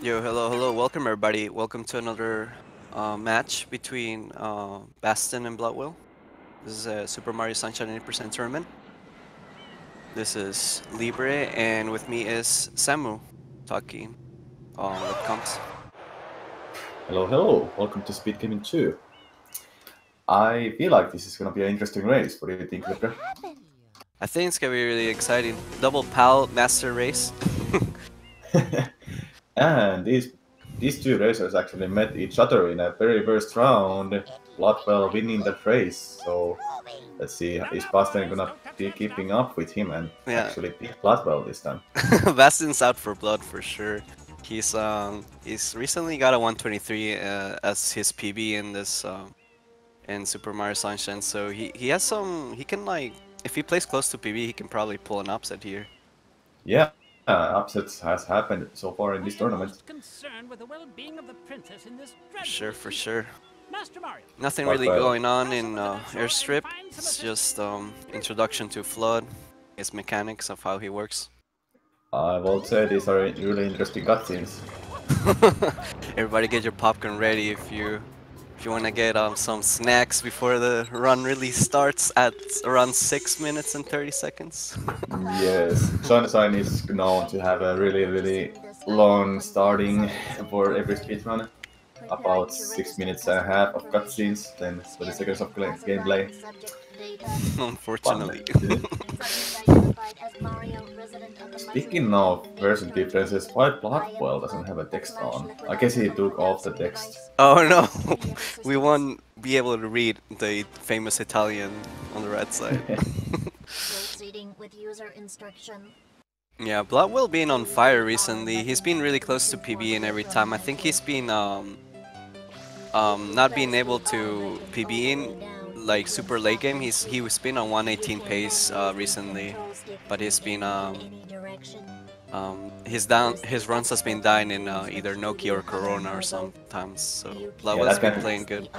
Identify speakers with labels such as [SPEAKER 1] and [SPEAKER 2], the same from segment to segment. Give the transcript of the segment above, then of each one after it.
[SPEAKER 1] Yo, hello, hello, welcome everybody. Welcome to another match between Basten and Bloodwhale. This is a Super Mario Sunshine 80% tournament. This is Libre, and with me is Samu talking what comes.
[SPEAKER 2] Hello, hello. Welcome to Speed Gaming 2. I feel like this is going to be an interesting race. What do you think, Libra?
[SPEAKER 1] I think it's gonna be really exciting. Double PAL Master Race.
[SPEAKER 2] And these two racers actually met each other in a very first round. Bloodwhale winning that race. So let's see, is Basten going to be keeping up with him and
[SPEAKER 1] Yeah,
[SPEAKER 2] actually beat Bloodwhale this time?
[SPEAKER 1] Basten's out for blood for sure. He's recently got a 123 as his PB in this in Super Mario Sunshine. So he has some. He can like if he plays close to PB, he can probably pull an upset here.
[SPEAKER 2] Yeah, upsets has happened so far in
[SPEAKER 3] I
[SPEAKER 2] this
[SPEAKER 3] am
[SPEAKER 2] tournament.
[SPEAKER 3] most concerned with the well-being of the princess in this
[SPEAKER 1] For sure,
[SPEAKER 3] dreadful
[SPEAKER 1] for
[SPEAKER 3] season.
[SPEAKER 1] sure.
[SPEAKER 3] Master Mario.
[SPEAKER 1] Nothing really
[SPEAKER 2] Bloodwhale.
[SPEAKER 1] going on in Airstrip. It's just introduction to Flood, his mechanics of how he works.
[SPEAKER 2] I will say these are really interesting cutscenes.
[SPEAKER 1] Everybody get your popcorn ready if you want to get some snacks before the run really starts at around 6 minutes and 30 seconds.
[SPEAKER 2] Yes, Sunshine is known to have a really long starting for every speedrun, about 6 minutes and a half of cutscenes, then 30 seconds of gameplay. Fun.
[SPEAKER 1] Unfortunately.
[SPEAKER 2] Speaking of version differences, why Blackwell doesn't have a text on? I guess he took off the text.
[SPEAKER 1] Oh no, we won't be able to read the famous Italian on the right side. Yeah, Bloodwhale being on fire recently, he's been really close to PB in every time. I think he's been not being able to PB in like super late game. He was been on 118 pace recently, but he's been his runs has been dying in either Noki or Corona or sometimes. So
[SPEAKER 2] Yeah,
[SPEAKER 1] Bloodwhale's been playing good.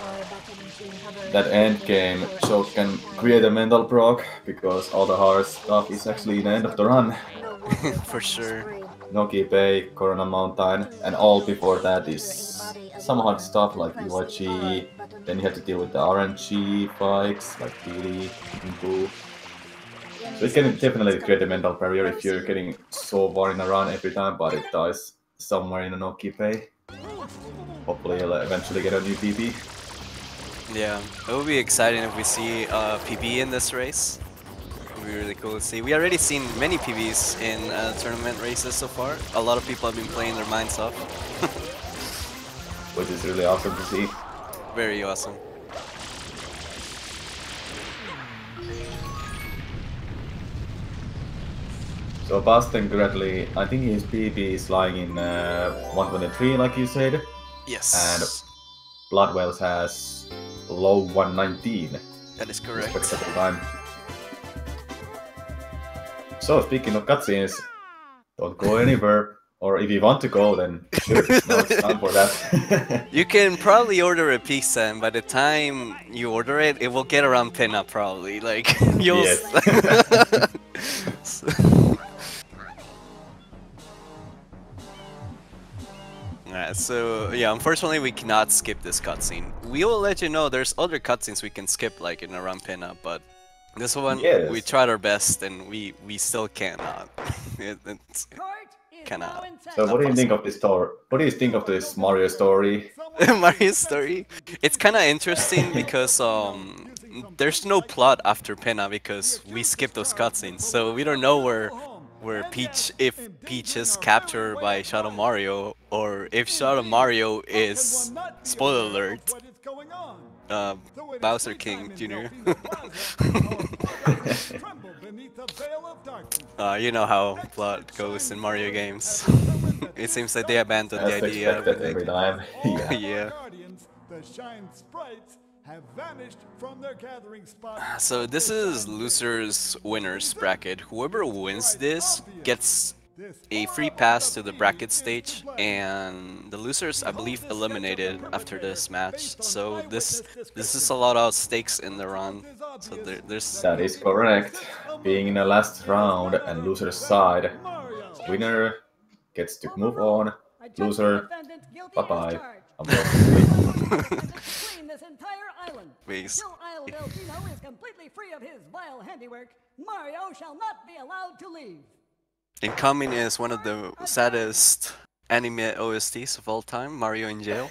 [SPEAKER 2] that end game choke can create a mental block because all the hard stuff is actually in the end of the run.
[SPEAKER 1] For sure.
[SPEAKER 2] Noki Bay, Corona Mountain, and all before that is some hard stuff like EYG. Then you have to deal with the RNG fights like PD, Boo. So it can definitely create a mental barrier if you're getting so far in a run every time, but it dies somewhere in a Noki Bay. Hopefully you'll eventually get a new PB.
[SPEAKER 1] Yeah, it would be exciting if we see PB in this race. It would be really cool to see. We already seen many PBs in tournament races so far. A lot of people have been playing their minds off.
[SPEAKER 2] Which is really awesome to see.
[SPEAKER 1] Very awesome.
[SPEAKER 2] So Basten currently, I think his PB is lying in 123 like you said, and
[SPEAKER 1] Yes,
[SPEAKER 2] Bloodwhale has low 119.
[SPEAKER 1] that is correct.
[SPEAKER 2] Respectable time. So speaking of cutscenes, don't go anywhere. Or if you want to go, then sure, now it's time for that.
[SPEAKER 1] You can probably order a pizza, and by the time you order it, it will get around pinup probably. Like you'll.
[SPEAKER 2] Yes.
[SPEAKER 1] Alright, so yeah, unfortunately we cannot skip this cutscene. We will let you know there's other cutscenes we can skip, like in a run pinup, but this one
[SPEAKER 2] Yes.
[SPEAKER 1] we tried our best and we still cannot. It's cannot.
[SPEAKER 2] So what do you think of this story? What do you think of this Mario story?
[SPEAKER 1] Mario story. It's kind of interesting because there's no plot after pinup because we skipped those cutscenes, so we don't know where if Peach is captured by Shadow Mario, or if Shadow Mario is, spoiler alert, Bowser King Jr. You know how plot goes in Mario games. It seems like they abandoned the
[SPEAKER 2] As
[SPEAKER 1] idea.
[SPEAKER 2] expected every time. Yeah.
[SPEAKER 1] Yeah. So this is losers winners bracket. Whoever wins this gets a free pass to the bracket stage, and the losers, I believe, eliminated after this match. So this is a lot of stakes in the run. So there's
[SPEAKER 2] That is correct. Being in the last round and loser's side, winner gets to move on, Loser. Bye-bye. I'm going to sleep.
[SPEAKER 3] This entire island.
[SPEAKER 1] Please.
[SPEAKER 3] Till Isle Delfino is completely free of his vile handiwork, Mario shall not be allowed to leave.
[SPEAKER 1] Incoming is one of the saddest anime OSTs of all time, Mario in Jail.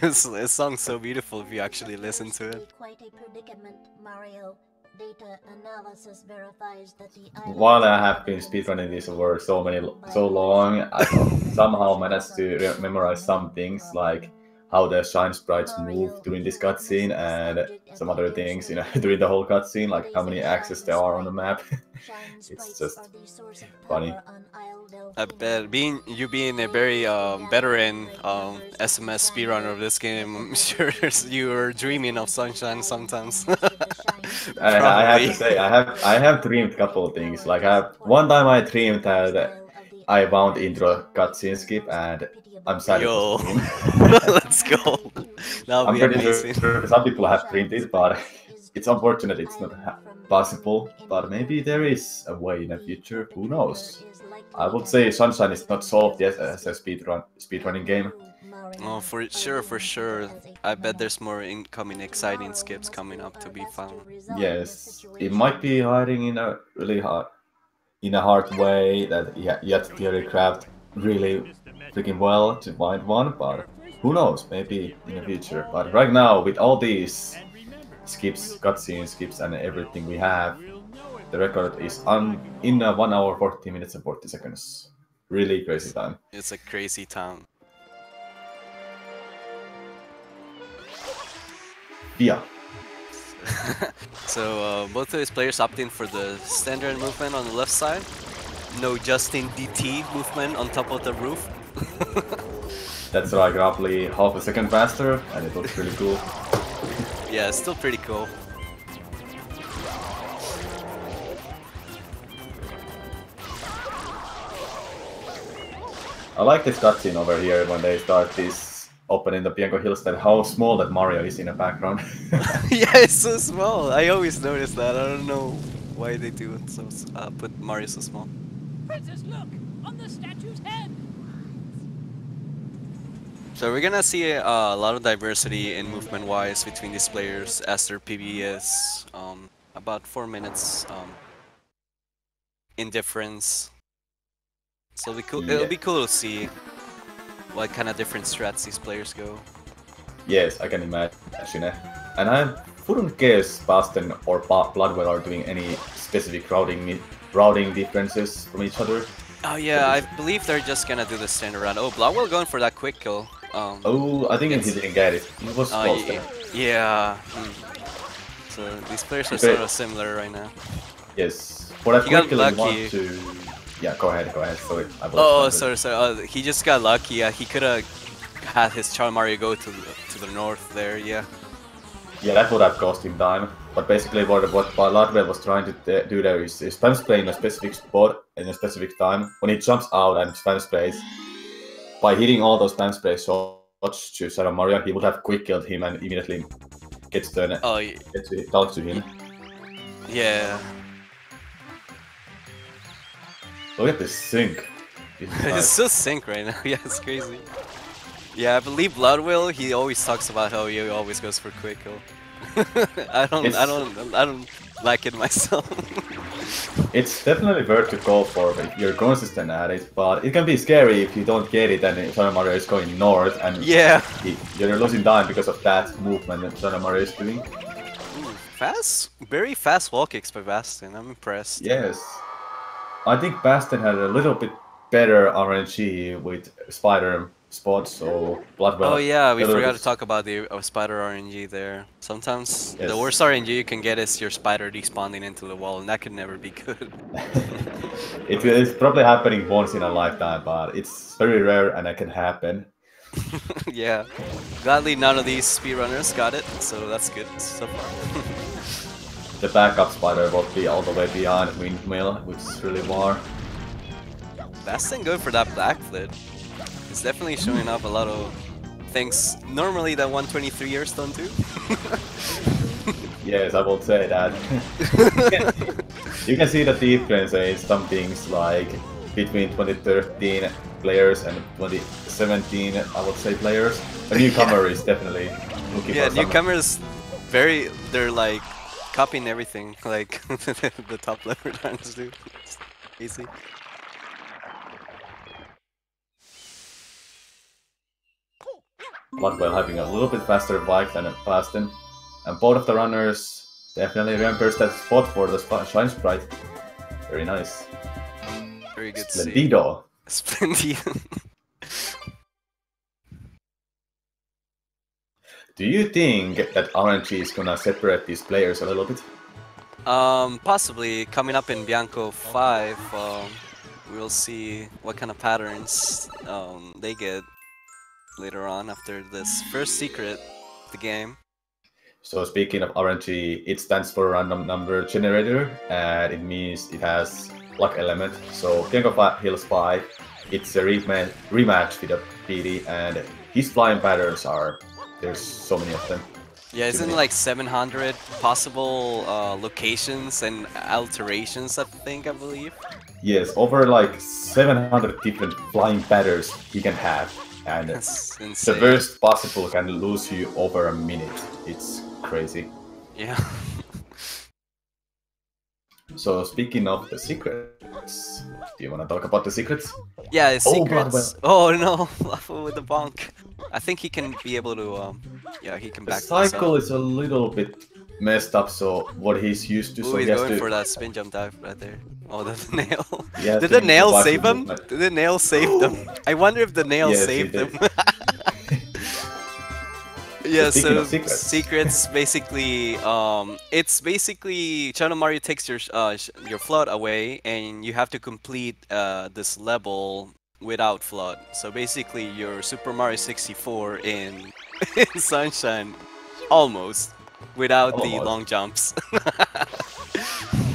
[SPEAKER 1] This song's so beautiful if you actually listen to it.
[SPEAKER 4] Quite a predicament, Mario. Data analysis verifies that the
[SPEAKER 2] While I have been speedrunning this over so long, I somehow managed to memorize some things like how the shine sprites move during this cutscene and some other things, during the whole cutscene, like how many axes there are on the map. It's just funny.
[SPEAKER 1] I bet you being a very veteran SMS speedrunner of this game, I'm sure you were dreaming of sunshine sometimes.
[SPEAKER 2] I have to say, I have dreamed a couple of things. Like one time I dreamed that I wound into a cutscene skip, and I'm sad.
[SPEAKER 1] Yo, let's go. That'll
[SPEAKER 2] I'm
[SPEAKER 1] be
[SPEAKER 2] pretty
[SPEAKER 1] amazing.
[SPEAKER 2] sure some people have dreamed it, but it's unfortunate it's not possible. But maybe there is a way in the future. Who knows? I would say Sunshine is not solved yet as a speedrunning game.
[SPEAKER 1] Oh, for sure. I bet there's more incoming exciting skips coming up to be found.
[SPEAKER 2] Yes, it might be hiding in a really hard way that you have to theorycraft really freaking well to find one, but who knows, maybe in the future. But right now, with all these skips, cutscene skips and everything we have, the record is in 1 hour 40 minutes and 40 seconds. Really crazy time.
[SPEAKER 1] It's a crazy time.
[SPEAKER 2] Yeah.
[SPEAKER 1] So both of these players opt in for the standard movement on the left side. No Justin DT movement on top of the roof.
[SPEAKER 2] That's like roughly half a second faster, and it looks really cool.
[SPEAKER 1] Yeah, it's still pretty cool.
[SPEAKER 2] I like this cutscene over here when they start this opening the Bianco Hills, that how small that Mario is in the background.
[SPEAKER 1] Yeah, it's so small. I always notice that. I don't know why they do it so put Mario so small.
[SPEAKER 3] Princess, look! On the statue's head!
[SPEAKER 1] So we're gonna see a lot of diversity in movement-wise between these players as their PB is about 4 minutes in difference. So it'll be cool to see what kind of different strats these players go.
[SPEAKER 2] Yes, I can imagine it. And I wouldn't guess Basten or Bloodwhale are doing any specific routing differences from each other.
[SPEAKER 1] Oh yeah, I believe they're just gonna do the standard round. Oh, Bloodwhale going for that quick kill.
[SPEAKER 2] Oh, I think he didn't get it. He was close there.
[SPEAKER 1] Yeah. So these players are sort of similar right now.
[SPEAKER 2] Yes. For that
[SPEAKER 1] He
[SPEAKER 2] quick
[SPEAKER 1] got
[SPEAKER 2] kill,
[SPEAKER 1] lucky.
[SPEAKER 2] you want to... Yeah, go ahead. Sorry.
[SPEAKER 1] Oh, sorry. He just got lucky. He could have had his Char Mario go to the north there. Yeah.
[SPEAKER 2] Yeah, that would have cost him time. But basically, what Bloodwhale was trying to do there is spam spray in a specific spot in a specific time. When he jumps out and spam sprays, by hitting all those spam spray shots to Shadow Mario, he would have quick killed him and immediately gets down to him.
[SPEAKER 1] Yeah.
[SPEAKER 2] Look at this sync.
[SPEAKER 1] It's so sync right now. Yeah, it's crazy. Yeah, I believe Bloodwhale. He always talks about how he always goes for quick kill. I don't like it myself.
[SPEAKER 2] It's definitely worth to go for if you're consistent at it, but it can be scary if you don't get it and Shadow Mario is going north and
[SPEAKER 1] yeah,
[SPEAKER 2] you're losing time because of that movement that Shadow Mario is doing.
[SPEAKER 1] Ooh, very fast wall kicks by Basten. I'm impressed.
[SPEAKER 2] Yes. I think Basten had a little bit better RNG with spider spots, so Bloodwhale.
[SPEAKER 1] Oh yeah, we forgot to talk about the spider RNG there. Sometimes the worst RNG you can get is your spider despawning into the wall, and that could never be good.
[SPEAKER 2] It is probably happening once in a lifetime, but it's very rare and it can happen.
[SPEAKER 1] Yeah, gladly none of these speedrunners got it, so that's good so far.
[SPEAKER 2] The backup spider will be all the way beyond Windmill, which is really far.
[SPEAKER 1] Basten good for that backflip. It's definitely showing up a lot of things normally that 123ers don't do.
[SPEAKER 2] Yes, I will say that. You can see the difference in some things like between 2013 players and 2017, I would say, players. A newcomer is definitely looking
[SPEAKER 1] Yeah,
[SPEAKER 2] for some.
[SPEAKER 1] newcomers, they're like copying everything, like the top level runners do. It's easy.
[SPEAKER 2] Bloodwhale having a little bit faster bike than Basten. And both of the runners definitely remembers that spot for the Shine Sprite. Very nice.
[SPEAKER 1] Very good to see.
[SPEAKER 2] Splendido.
[SPEAKER 1] Splendido.
[SPEAKER 2] Do you think that RNG is gonna separate these players a little bit?
[SPEAKER 1] Possibly coming up in Bianco 5, we'll see what kind of patterns they get later on after this first secret of the game.
[SPEAKER 2] So speaking of RNG, it stands for random number generator, and it means it has luck element. So Bianco Hills 5, it's a rematch with a PD, and his flying patterns are, there's so many of them.
[SPEAKER 1] Yeah, isn't it like 700 possible locations and alterations, I believe?
[SPEAKER 2] Yes, over like 700 different flying patterns he can have, and
[SPEAKER 1] That's
[SPEAKER 2] the
[SPEAKER 1] insane.
[SPEAKER 2] worst possible can lose you over a minute. It's crazy.
[SPEAKER 1] Yeah.
[SPEAKER 2] So speaking of the secrets, do you want to talk about the secrets?
[SPEAKER 1] Yeah, the secrets.
[SPEAKER 2] Bloodwhale.
[SPEAKER 1] Oh no, Lava with the bonk. I think he can be able to, yeah, he can
[SPEAKER 2] The
[SPEAKER 1] back this up.
[SPEAKER 2] cycle is a little bit messed up, so what he's used to,
[SPEAKER 1] Ooh,
[SPEAKER 2] so
[SPEAKER 1] he's
[SPEAKER 2] he has
[SPEAKER 1] going
[SPEAKER 2] to...
[SPEAKER 1] for that spin jump dive right there. Oh, the nail.
[SPEAKER 2] He has
[SPEAKER 1] Did
[SPEAKER 2] to
[SPEAKER 1] the nail
[SPEAKER 2] improvise
[SPEAKER 1] save
[SPEAKER 2] the
[SPEAKER 1] him?
[SPEAKER 2] movement.
[SPEAKER 1] Did the nail save them? I wonder if the nail
[SPEAKER 2] Yes, he
[SPEAKER 1] saved
[SPEAKER 2] did.
[SPEAKER 1] them. Yeah,
[SPEAKER 2] Speaking
[SPEAKER 1] so
[SPEAKER 2] of secrets.
[SPEAKER 1] basically, it's basically Channel Mario takes your flood away, and you have to complete this level without flood. So basically, you're Super Mario 64 in in Sunshine, almost without the
[SPEAKER 2] Almost.
[SPEAKER 1] long jumps.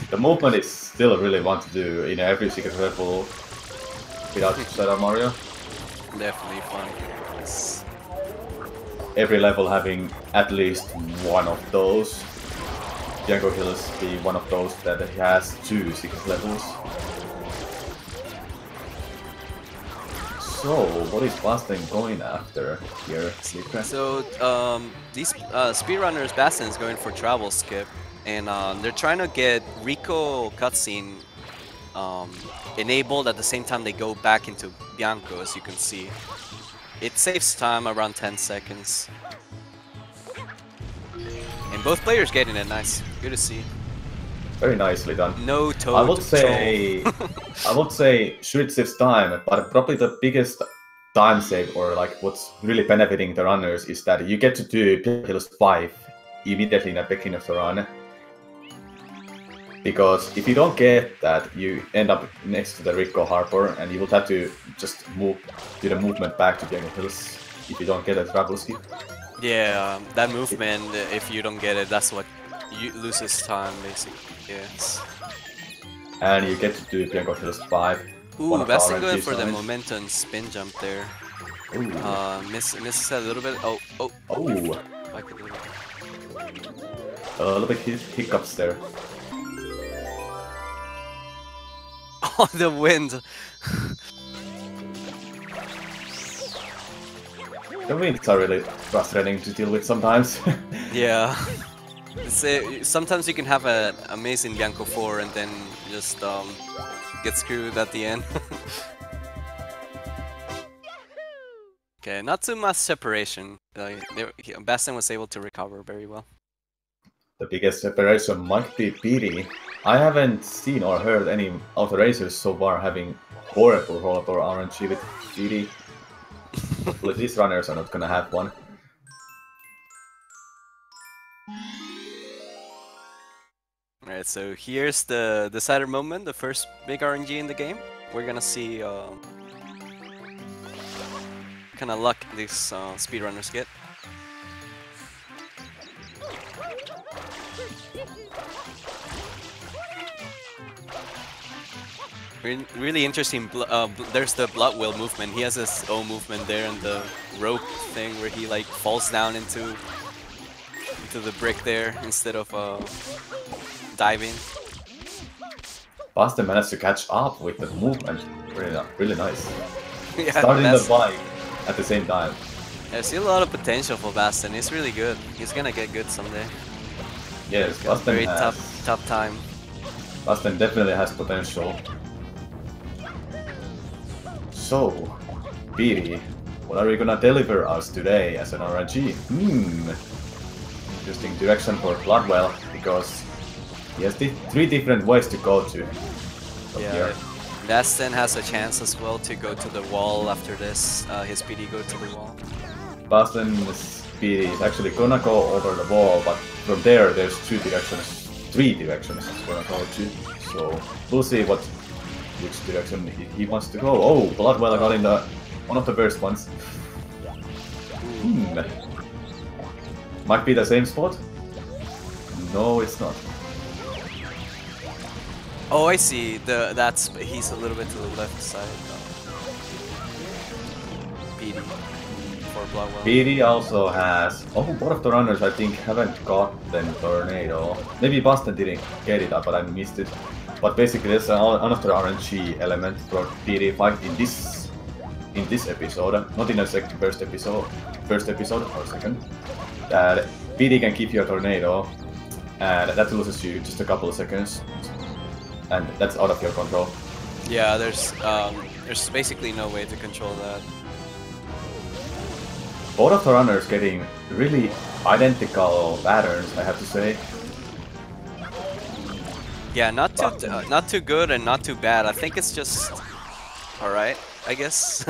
[SPEAKER 2] The movement is still really fun to do in every secret level without Shadow Mario.
[SPEAKER 1] Definitely fun. Yes.
[SPEAKER 2] Every level having at least one of those. Bianco Hills be one of those that has 2 secret levels. So, what is Basten going after here, Secret?
[SPEAKER 1] So these speedrunners, Basten is going for travel skip, and they're trying to get Rico cutscene enabled at the same time they go back into Bianco, as you can see. It saves time around 10 seconds. And both players getting it nice. Good to see.
[SPEAKER 2] Very nicely done.
[SPEAKER 1] No toad
[SPEAKER 2] I would say, sure it saves time, but probably the biggest time save, or like what's really benefiting the runners, is that you get to do Hills 5 immediately in the beginning of the run. Because if you don't get that, you end up next to the Rico Harbor, and you will have to just do the movement back to Bianco Hills if you don't get a travel skip.
[SPEAKER 1] Yeah, that movement, if you don't get it, that's what loses time, basically. Yes.
[SPEAKER 2] And you get to do Bianco Hills 5.
[SPEAKER 1] Ooh, Basten going for the momentum spin jump there.
[SPEAKER 2] Ooh.
[SPEAKER 1] Misses a little bit. Oh.
[SPEAKER 2] Oh.
[SPEAKER 1] I could do it.
[SPEAKER 2] A little bit hiccups there.
[SPEAKER 1] Oh, the wind!
[SPEAKER 2] The winds are really frustrating to deal with sometimes.
[SPEAKER 1] Yeah. Sometimes you can have an amazing Bianco 4 and then just get screwed at the end. Okay, not too much separation. Basten was able to recover very well.
[SPEAKER 2] The biggest separation might be PD. I haven't seen or heard any auto racers so far having horrible rollover RNG with PD. Hopefully these runners are not gonna have one.
[SPEAKER 1] Alright, so here's the decider moment, the first big RNG in the game. We're gonna see kind of luck these speedrunners get. Really interesting. There's the Bloodwhale movement. He has his own movement there, and the rope thing where he like falls down into the brick there instead of diving.
[SPEAKER 2] Basten managed to catch up with the movement. Really nice.
[SPEAKER 1] Yeah,
[SPEAKER 2] starting the
[SPEAKER 1] that's,
[SPEAKER 2] bike at the same time.
[SPEAKER 1] I see a lot of potential for Basten. He's really good. He's gonna get good someday.
[SPEAKER 2] Yes,
[SPEAKER 1] Got
[SPEAKER 2] Basten
[SPEAKER 1] very
[SPEAKER 2] has.
[SPEAKER 1] tough time.
[SPEAKER 2] Basten definitely has potential. So, Piri, what are you gonna deliver us today as an RNG? Interesting direction for Bloodwhale, because he has three different ways to go to from
[SPEAKER 1] Yeah.
[SPEAKER 2] here.
[SPEAKER 1] Basten has a chance as well to go to the wall after this. His PD go to the wall.
[SPEAKER 2] Basten's speed is actually gonna go over the wall, but from there there's three directions it's gonna go to. So we'll see which direction he wants to go. Oh, Bloodwhale got in one of the first ones. Might be the same spot? No, it's not.
[SPEAKER 1] Oh, I see. He's a little bit to the left side. PD for Bloodwhale.
[SPEAKER 2] BD also has... Oh, both of the runners I think haven't gotten Tornado. Maybe Basten didn't get it, but I missed it. But basically there's another RNG element for BD fight in this episode, not in the first episode or second. That BD can give you a Tornado, and that loses you just a couple of seconds. And that's out of your control.
[SPEAKER 1] Yeah, there's basically no way to control that.
[SPEAKER 2] Both of the runners getting really identical patterns, I have to say.
[SPEAKER 1] Yeah, not too good and not too bad. I think it's just alright, I guess.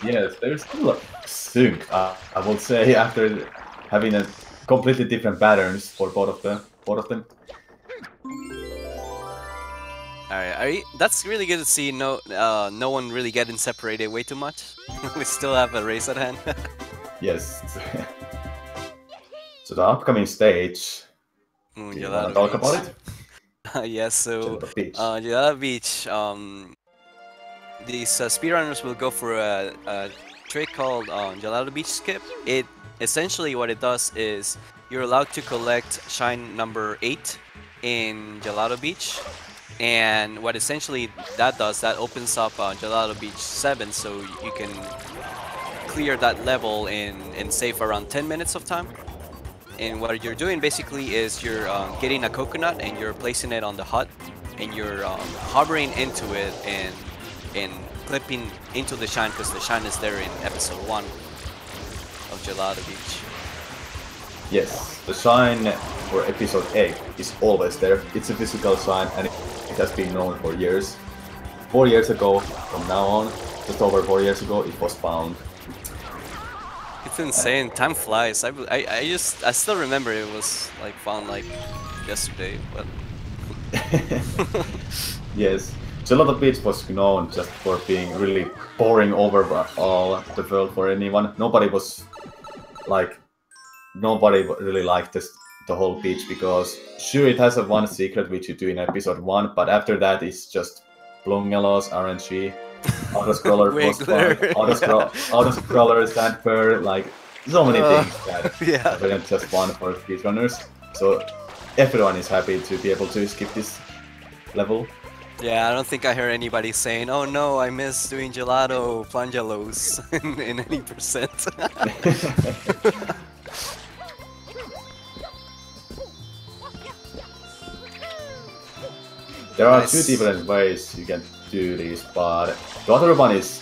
[SPEAKER 2] Yes, they're still synced, I would say, after having a completely different patterns for both of them.
[SPEAKER 1] Alright, that's really good to see. No one really getting separated way too much. We still have a race at hand.
[SPEAKER 2] Yes. So the upcoming stage. Do you want to talk about it?
[SPEAKER 1] Yes, so
[SPEAKER 2] Gelato Beach.
[SPEAKER 1] Gelato Beach. These speedrunners will go for a trick called Gelato Beach Skip. It essentially what it does is you're allowed to collect shine number 8 in Gelato Beach, and what essentially that does, that opens up Gelato Beach 7, so you can clear that level in save around 10 minutes of time. And what you're doing basically is you're getting a coconut and you're placing it on the hut, and you're hovering into it and clipping into the shine, because the shine is there in episode 1 of Gelato Beach.
[SPEAKER 2] Yes, the shine for episode 8 is always there. It's a physical shine and it has been known for years. 4 years ago, from now on, just over 4 years ago, it was found.
[SPEAKER 1] It's insane. Time flies. I still remember it was like found like yesterday, but
[SPEAKER 2] Yes, Gelato Beach was known just for being really boring over all the world for anyone. Nobody really liked the whole beach, because sure, it has one secret which you do in episode 1, but after that it's just Blungelos, RNG, auto-scroller, auto-scroller, sandfur, like so many things that weren't just fun for speedrunners. So everyone is happy to be able to skip this level.
[SPEAKER 1] yeah, I don't think I heard anybody saying, "Oh no, I miss doing gelato plangelos" in any percent.
[SPEAKER 2] There are two different ways you can do this, but the other one is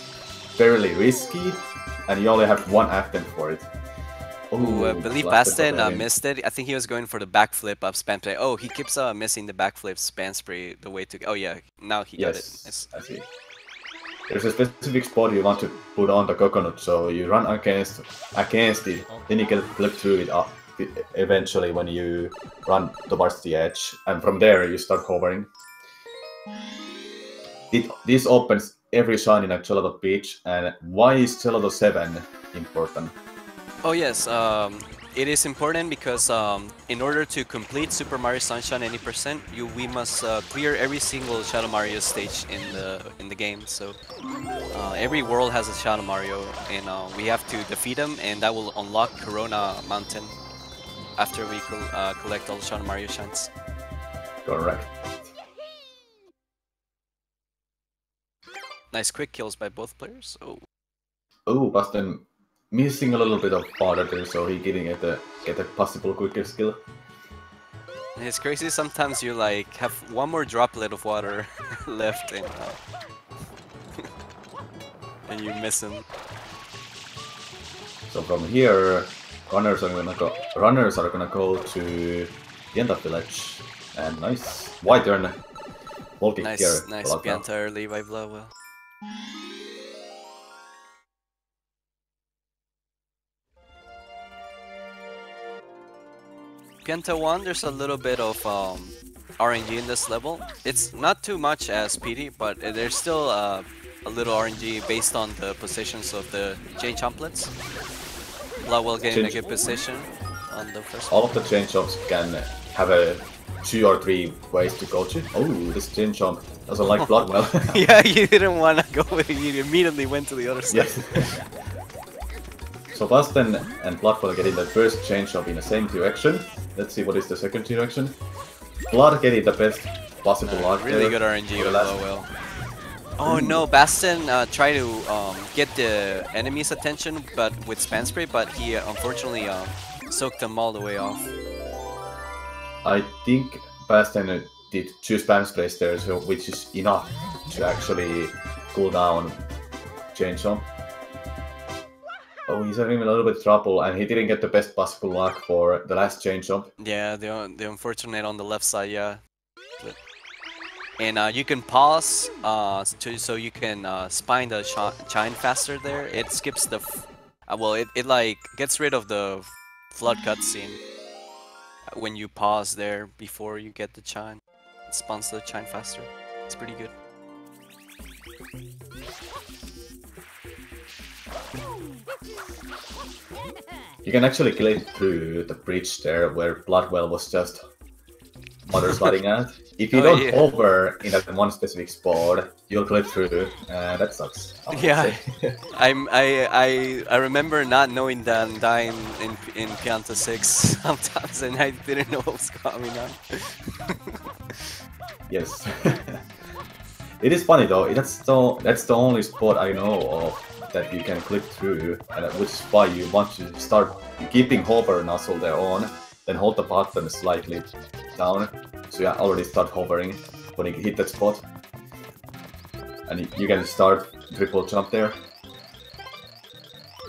[SPEAKER 2] fairly risky, and you only have one attempt for it.
[SPEAKER 1] Ooh, I believe Basten missed it. I think he was going for the backflip up spam spray. Oh, he keeps missing the backflip spam spray the way to... Oh yeah, now he got it.
[SPEAKER 2] Yes, I see. There's a specific spot you want to put on the coconut, so you run against it, then you can flip through it up eventually when you run towards the edge, and from there you start hovering. This opens every shine in a Gelato Beach, and why is Gelato 7 important?
[SPEAKER 1] Oh yes, it is important because in order to complete Super Mario Sunshine 80%, we must clear every single Shadow Mario stage in the game. So every world has a Shadow Mario, and we have to defeat them, and that will unlock Corona Mountain after we collect all the Shadow Mario shines.
[SPEAKER 2] Correct.
[SPEAKER 1] Nice quick kills by both players. Oh,
[SPEAKER 2] Oh, Basten missing a little bit of water there, so he didn't get a possible quicker skill.
[SPEAKER 1] it's crazy. Sometimes you like have one more droplet of water left, and you miss him.
[SPEAKER 2] So from here, runners are gonna go to the end of village. And nice white turn. Wall kick here.
[SPEAKER 1] Nice Pianta early by Bloodwhale. Pianta 1, there's a little bit of RNG in this level. It's not too much as PD, but there's still a little RNG based on the positions of the chain chomplets. Bloodwhale getting a good position on the first
[SPEAKER 2] All of the chain chomps can have a 2 or 3 ways to go to. Oh, this chain chomp doesn't like Bloodwhale.
[SPEAKER 1] Yeah, you didn't want to go with it, you immediately went to the other side.
[SPEAKER 2] Yes. So Basten and Bloodwhale getting the first chain chomp in the same direction. Let's see what is the second direction. Blood getting the best possible luck.
[SPEAKER 1] Really good RNG with Bloodwhale. Oh no, Basten tried to get the enemy's attention but with spam spray, but he unfortunately soaked them all the way off.
[SPEAKER 2] I think Basten did 2 spam sprays there, so which is enough to actually cool down chain chomp. Oh, he's having a little bit of trouble, and he didn't get the best possible luck for the last chain chomp.
[SPEAKER 1] Yeah, the unfortunate on the left side, yeah. And you can pause so you can spine the chine faster there. It skips the... well, it like gets rid of the flood cutscene when you pause there before you get the chine. It spawns the chine faster. It's pretty good.
[SPEAKER 2] You can actually glide through the bridge there where Bloodwhale was just water sliding at. If you don't hover in that one specific spot, you'll glide through. That sucks.
[SPEAKER 1] Yeah, I remember not knowing that and dying in Pianta 6 sometimes, and I didn't know what was coming on.
[SPEAKER 2] Yes. It is funny though. That's the only spot I know of that you can click through, and which is why you want to start keeping hover nozzle there on, then hold the button slightly down, so you already start hovering when you hit that spot, and you can start triple jump there.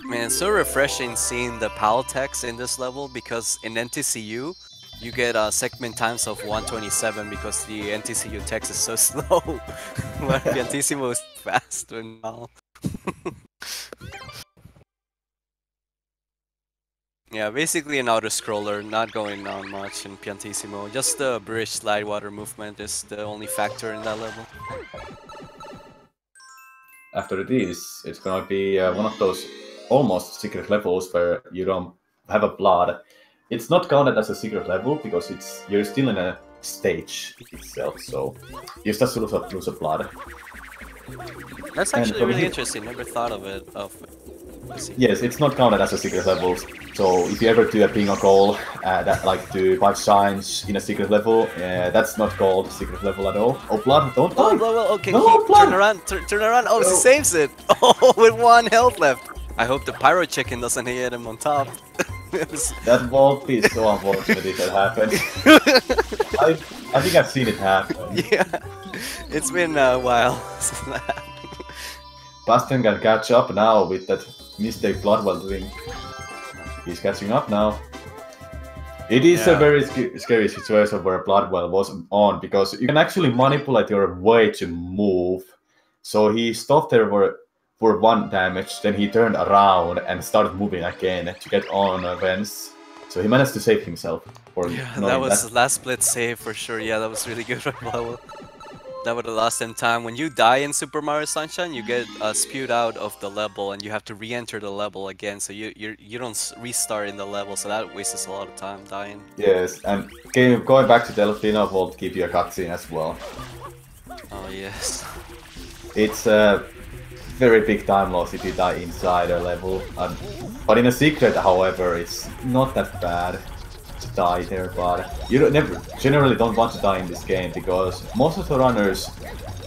[SPEAKER 1] Man, it's so refreshing seeing the PAL text in this level, because in NTCU you get segment times of 127 because the NTCU text is so slow, but the Piantissimo is fast when PAL. Yeah, basically an auto-scroller, not going on much in Piantissimo. Just the bridge slide water movement is the only factor in that level.
[SPEAKER 2] After this, it's gonna be one of those almost secret levels where you don't have a blood. It's not counted as a secret level because you're still in a stage itself, so you just lose a blood.
[SPEAKER 1] That's actually really interesting. Never thought of it.
[SPEAKER 2] Yes, it's not counted as a secret level. So if you ever do a bingo goal that like do 5 shines in a secret level, that's not called secret level at all. Oh, blood! Don't die!
[SPEAKER 1] Oh, okay,
[SPEAKER 2] no, blood!
[SPEAKER 1] Turn around! Turn around! Oh, he saves it! Oh, with 1 health left. I hope the pyro chicken doesn't hit him on top.
[SPEAKER 2] That won't be so unfortunate if that happens. I think I've seen it happen.
[SPEAKER 1] Yeah, it's been a while since that.
[SPEAKER 2] Basten can catch up now with that mistake Bloodwhale doing. He's catching up now. It is a very scary situation where Bloodwhale was on, because you can actually manipulate your way to move. So he stopped there for 1 damage, then he turned around and started moving again to get on vents. So he managed to save himself.
[SPEAKER 1] Yeah, that was the last split save for sure. Yeah, that was really good for Bloodwhale. That would have lost him time. When you die in Super Mario Sunshine, you get spewed out of the level, and you have to re-enter the level again. So you don't restart in the level, so that wastes a lot of time dying.
[SPEAKER 2] Yes, and going back to Delfino will give you a cutscene as well.
[SPEAKER 1] Oh yes.
[SPEAKER 2] It's a very big time loss if you die inside a level. But in a secret, however, it's not that bad to die there, but you generally don't want to die in this game, because most of the runners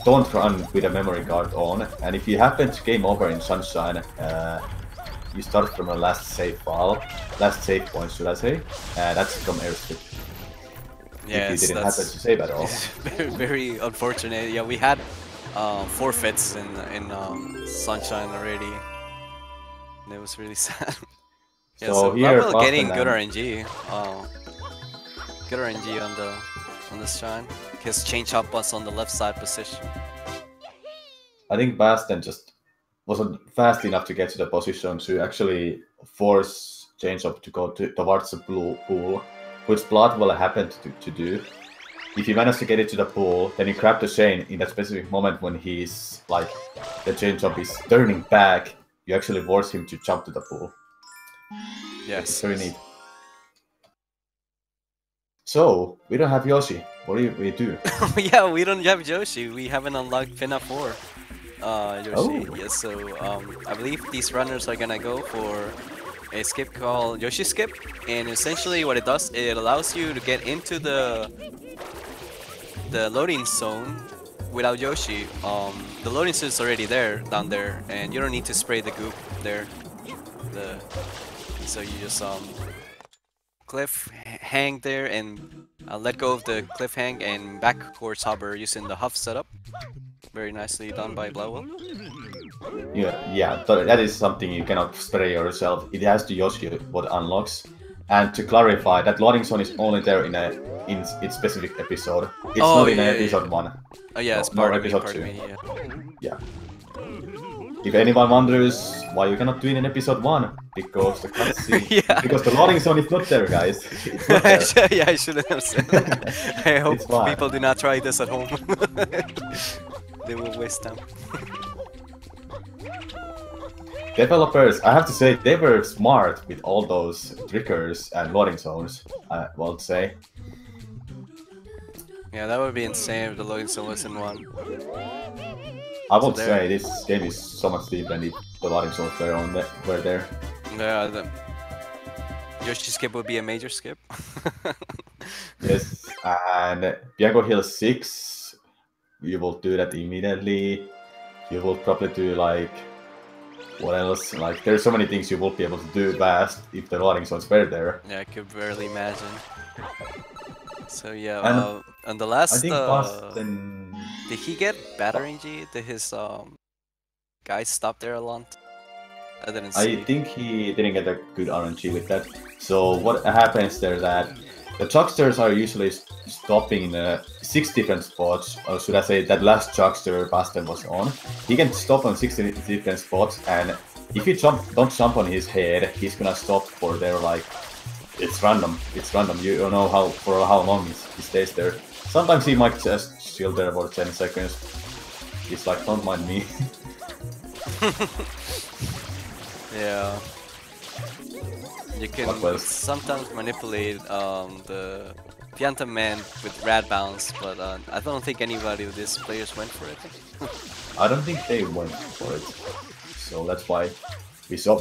[SPEAKER 2] don't run with a memory card on, and if you happen to game over in Sunshine, you start from a last save point, should I say? That's from airstrip.
[SPEAKER 1] Yes,
[SPEAKER 2] if you didn't
[SPEAKER 1] that's
[SPEAKER 2] happen to save at all.
[SPEAKER 1] very, very unfortunate. Yeah, we had forfeits in Sunshine already, and it was really sad. Yeah,
[SPEAKER 2] So
[SPEAKER 1] so
[SPEAKER 2] here,
[SPEAKER 1] Bloodwhale getting
[SPEAKER 2] Basten
[SPEAKER 1] good
[SPEAKER 2] and-
[SPEAKER 1] RNG. Good RNG on this shine. His change up was on the left side position.
[SPEAKER 2] I think Basten just wasn't fast enough to get to the position to actually force change up to go towards the blue pool, which Bloodwhale happened to do. If you manage to get it to the pool, then you grab the chain in that specific moment when he's like the change up is turning back. You actually force him to jump to the pool.
[SPEAKER 1] Yes.
[SPEAKER 2] It's very neat. So we don't have Yoshi. What do we do?
[SPEAKER 1] Yeah, we don't have Yoshi. We haven't unlocked Pinna 4. Yoshi.
[SPEAKER 2] Oh.
[SPEAKER 1] Yes, so I believe these runners are gonna go for a skip called Yoshi Skip, and essentially what it does, it allows you to get into the loading zone without Yoshi. The loading zone is already there down there, and you don't need to spray the goop there. So you just cliff hang there and let go of the cliff hang and back towards hover using the huff setup. Very nicely done by Bloodwhale.
[SPEAKER 2] Yeah, that is something you cannot spray yourself. It has to Yoshi what unlocks. And to clarify, that loading zone is only there in its specific episode. It's not in episode 1.
[SPEAKER 1] Oh yeah, it's
[SPEAKER 2] No,
[SPEAKER 1] part of
[SPEAKER 2] episode
[SPEAKER 1] me,
[SPEAKER 2] 2. Yeah. If anyone wonders why you cannot do it in episode 1, because the cutscene,
[SPEAKER 1] Yeah.
[SPEAKER 2] because the loading zone is not there, guys. It's not there.
[SPEAKER 1] Yeah, I shouldn't have said that. I hope
[SPEAKER 2] It's fine.
[SPEAKER 1] people do not try this at home. They will waste time.
[SPEAKER 2] Developers, I have to say, they were smart with all those triggers and loading zones, I would say.
[SPEAKER 1] Yeah, that would be insane if the loading zone was in 1.
[SPEAKER 2] I would
[SPEAKER 1] there-
[SPEAKER 2] say this game is so much different if the loading zones were there.
[SPEAKER 1] Yeah, the Yoshi skip would be a major skip.
[SPEAKER 2] Yes, and Bianco Hill 6, you will do that immediately. You will probably do like, what else? Like, there's so many things you will be able to do fast if the loading zones were there.
[SPEAKER 1] Yeah, I could barely imagine. So yeah,
[SPEAKER 2] And
[SPEAKER 1] and the last
[SPEAKER 2] I think Basten...
[SPEAKER 1] did he get bad RNG? Did his guys stop there a lot? I didn't see.
[SPEAKER 2] I think he didn't get a good RNG with that. So what happens there that the chucksters are usually stopping in 6 different spots, or should I say that last chuckster Basten was on. He can stop on 6 different spots, and if you don't jump on his head, he's gonna stop for there like... It's random. It's random. You don't know for how long he stays there. Sometimes he might just chill there for 10 seconds. He's like, don't mind me.
[SPEAKER 1] Yeah. You can
[SPEAKER 2] Bloodwhale.
[SPEAKER 1] sometimes manipulate the Pianta Man with rad bounce, but I don't think anybody of these players went for it.
[SPEAKER 2] I don't think they went for it. So that's why we saw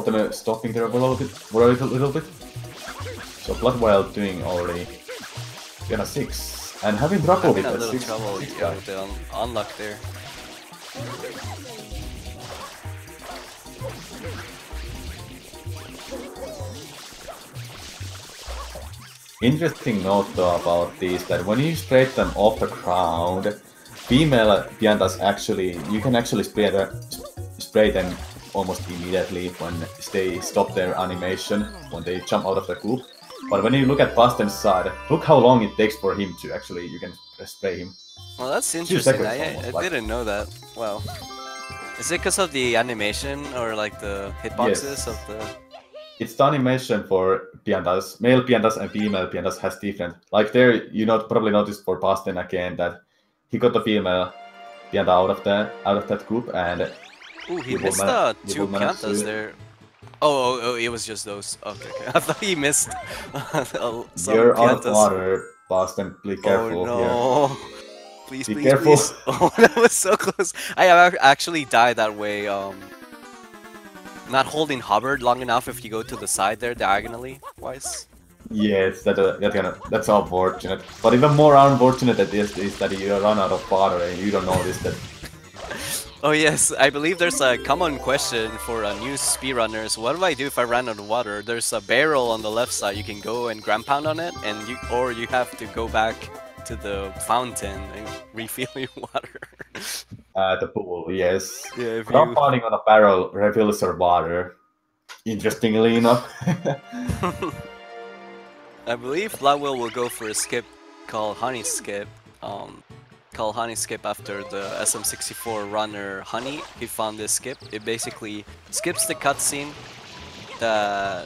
[SPEAKER 2] them stopping there for a little bit. So Bloodwhale doing already Piana 6 and having trouble
[SPEAKER 1] Having
[SPEAKER 2] with
[SPEAKER 1] a
[SPEAKER 2] that
[SPEAKER 1] little
[SPEAKER 2] 6
[SPEAKER 1] trouble
[SPEAKER 2] six
[SPEAKER 1] yeah,
[SPEAKER 2] guy.
[SPEAKER 1] with the unlock there.
[SPEAKER 2] Interesting note though about these that when you spray them off the ground, female Piantas actually, you can actually spray them almost immediately when they stop their animation, when they jump out of the coop. But when you look at Basten's side, look how long it takes for him to actually, you can spray him.
[SPEAKER 1] Well, that's
[SPEAKER 2] 2
[SPEAKER 1] interesting.
[SPEAKER 2] seconds
[SPEAKER 1] I
[SPEAKER 2] almost, like.
[SPEAKER 1] didn't know that. Wow. Is it because of the animation or like the hitboxes
[SPEAKER 2] Yes.
[SPEAKER 1] of the?
[SPEAKER 2] It's the animation for Piantas. Male Piantas and female Piantas has different. Like there, you probably noticed for Basten again that he got the female Pianta out of that group, and
[SPEAKER 1] Ooh, he
[SPEAKER 2] you will
[SPEAKER 1] missed
[SPEAKER 2] you
[SPEAKER 1] 2
[SPEAKER 2] will manage
[SPEAKER 1] Piantas
[SPEAKER 2] to-
[SPEAKER 1] there. Oh, it was just those. Okay. I thought he missed some
[SPEAKER 2] You're out of
[SPEAKER 1] Piantas.
[SPEAKER 2] water, Basten. Be careful
[SPEAKER 1] Oh
[SPEAKER 2] here.
[SPEAKER 1] no! Please,
[SPEAKER 2] Be
[SPEAKER 1] please,
[SPEAKER 2] careful.
[SPEAKER 1] please! Oh, that was so close. I have actually died that way. Not holding Hubbard long enough if you go to the side there diagonally wise.
[SPEAKER 2] Yes, that's unfortunate. But even more unfortunate is that you run out of water and you don't notice that.
[SPEAKER 1] Oh yes, I believe there's a common question for new speedrunners. What do I do if I run out of water? There's a barrel on the left side. You can go and ground pound on it, and you have to go back to the fountain and refill your water.
[SPEAKER 2] The pool, yes.
[SPEAKER 1] Yeah, if you.
[SPEAKER 2] Compounding on a barrel refills your water. Interestingly enough.
[SPEAKER 1] I believe Bloodwhale will go for a skip called Honey Skip. Called Honey Skip after the SM64 runner Honey. He found this skip. It basically skips the cutscene that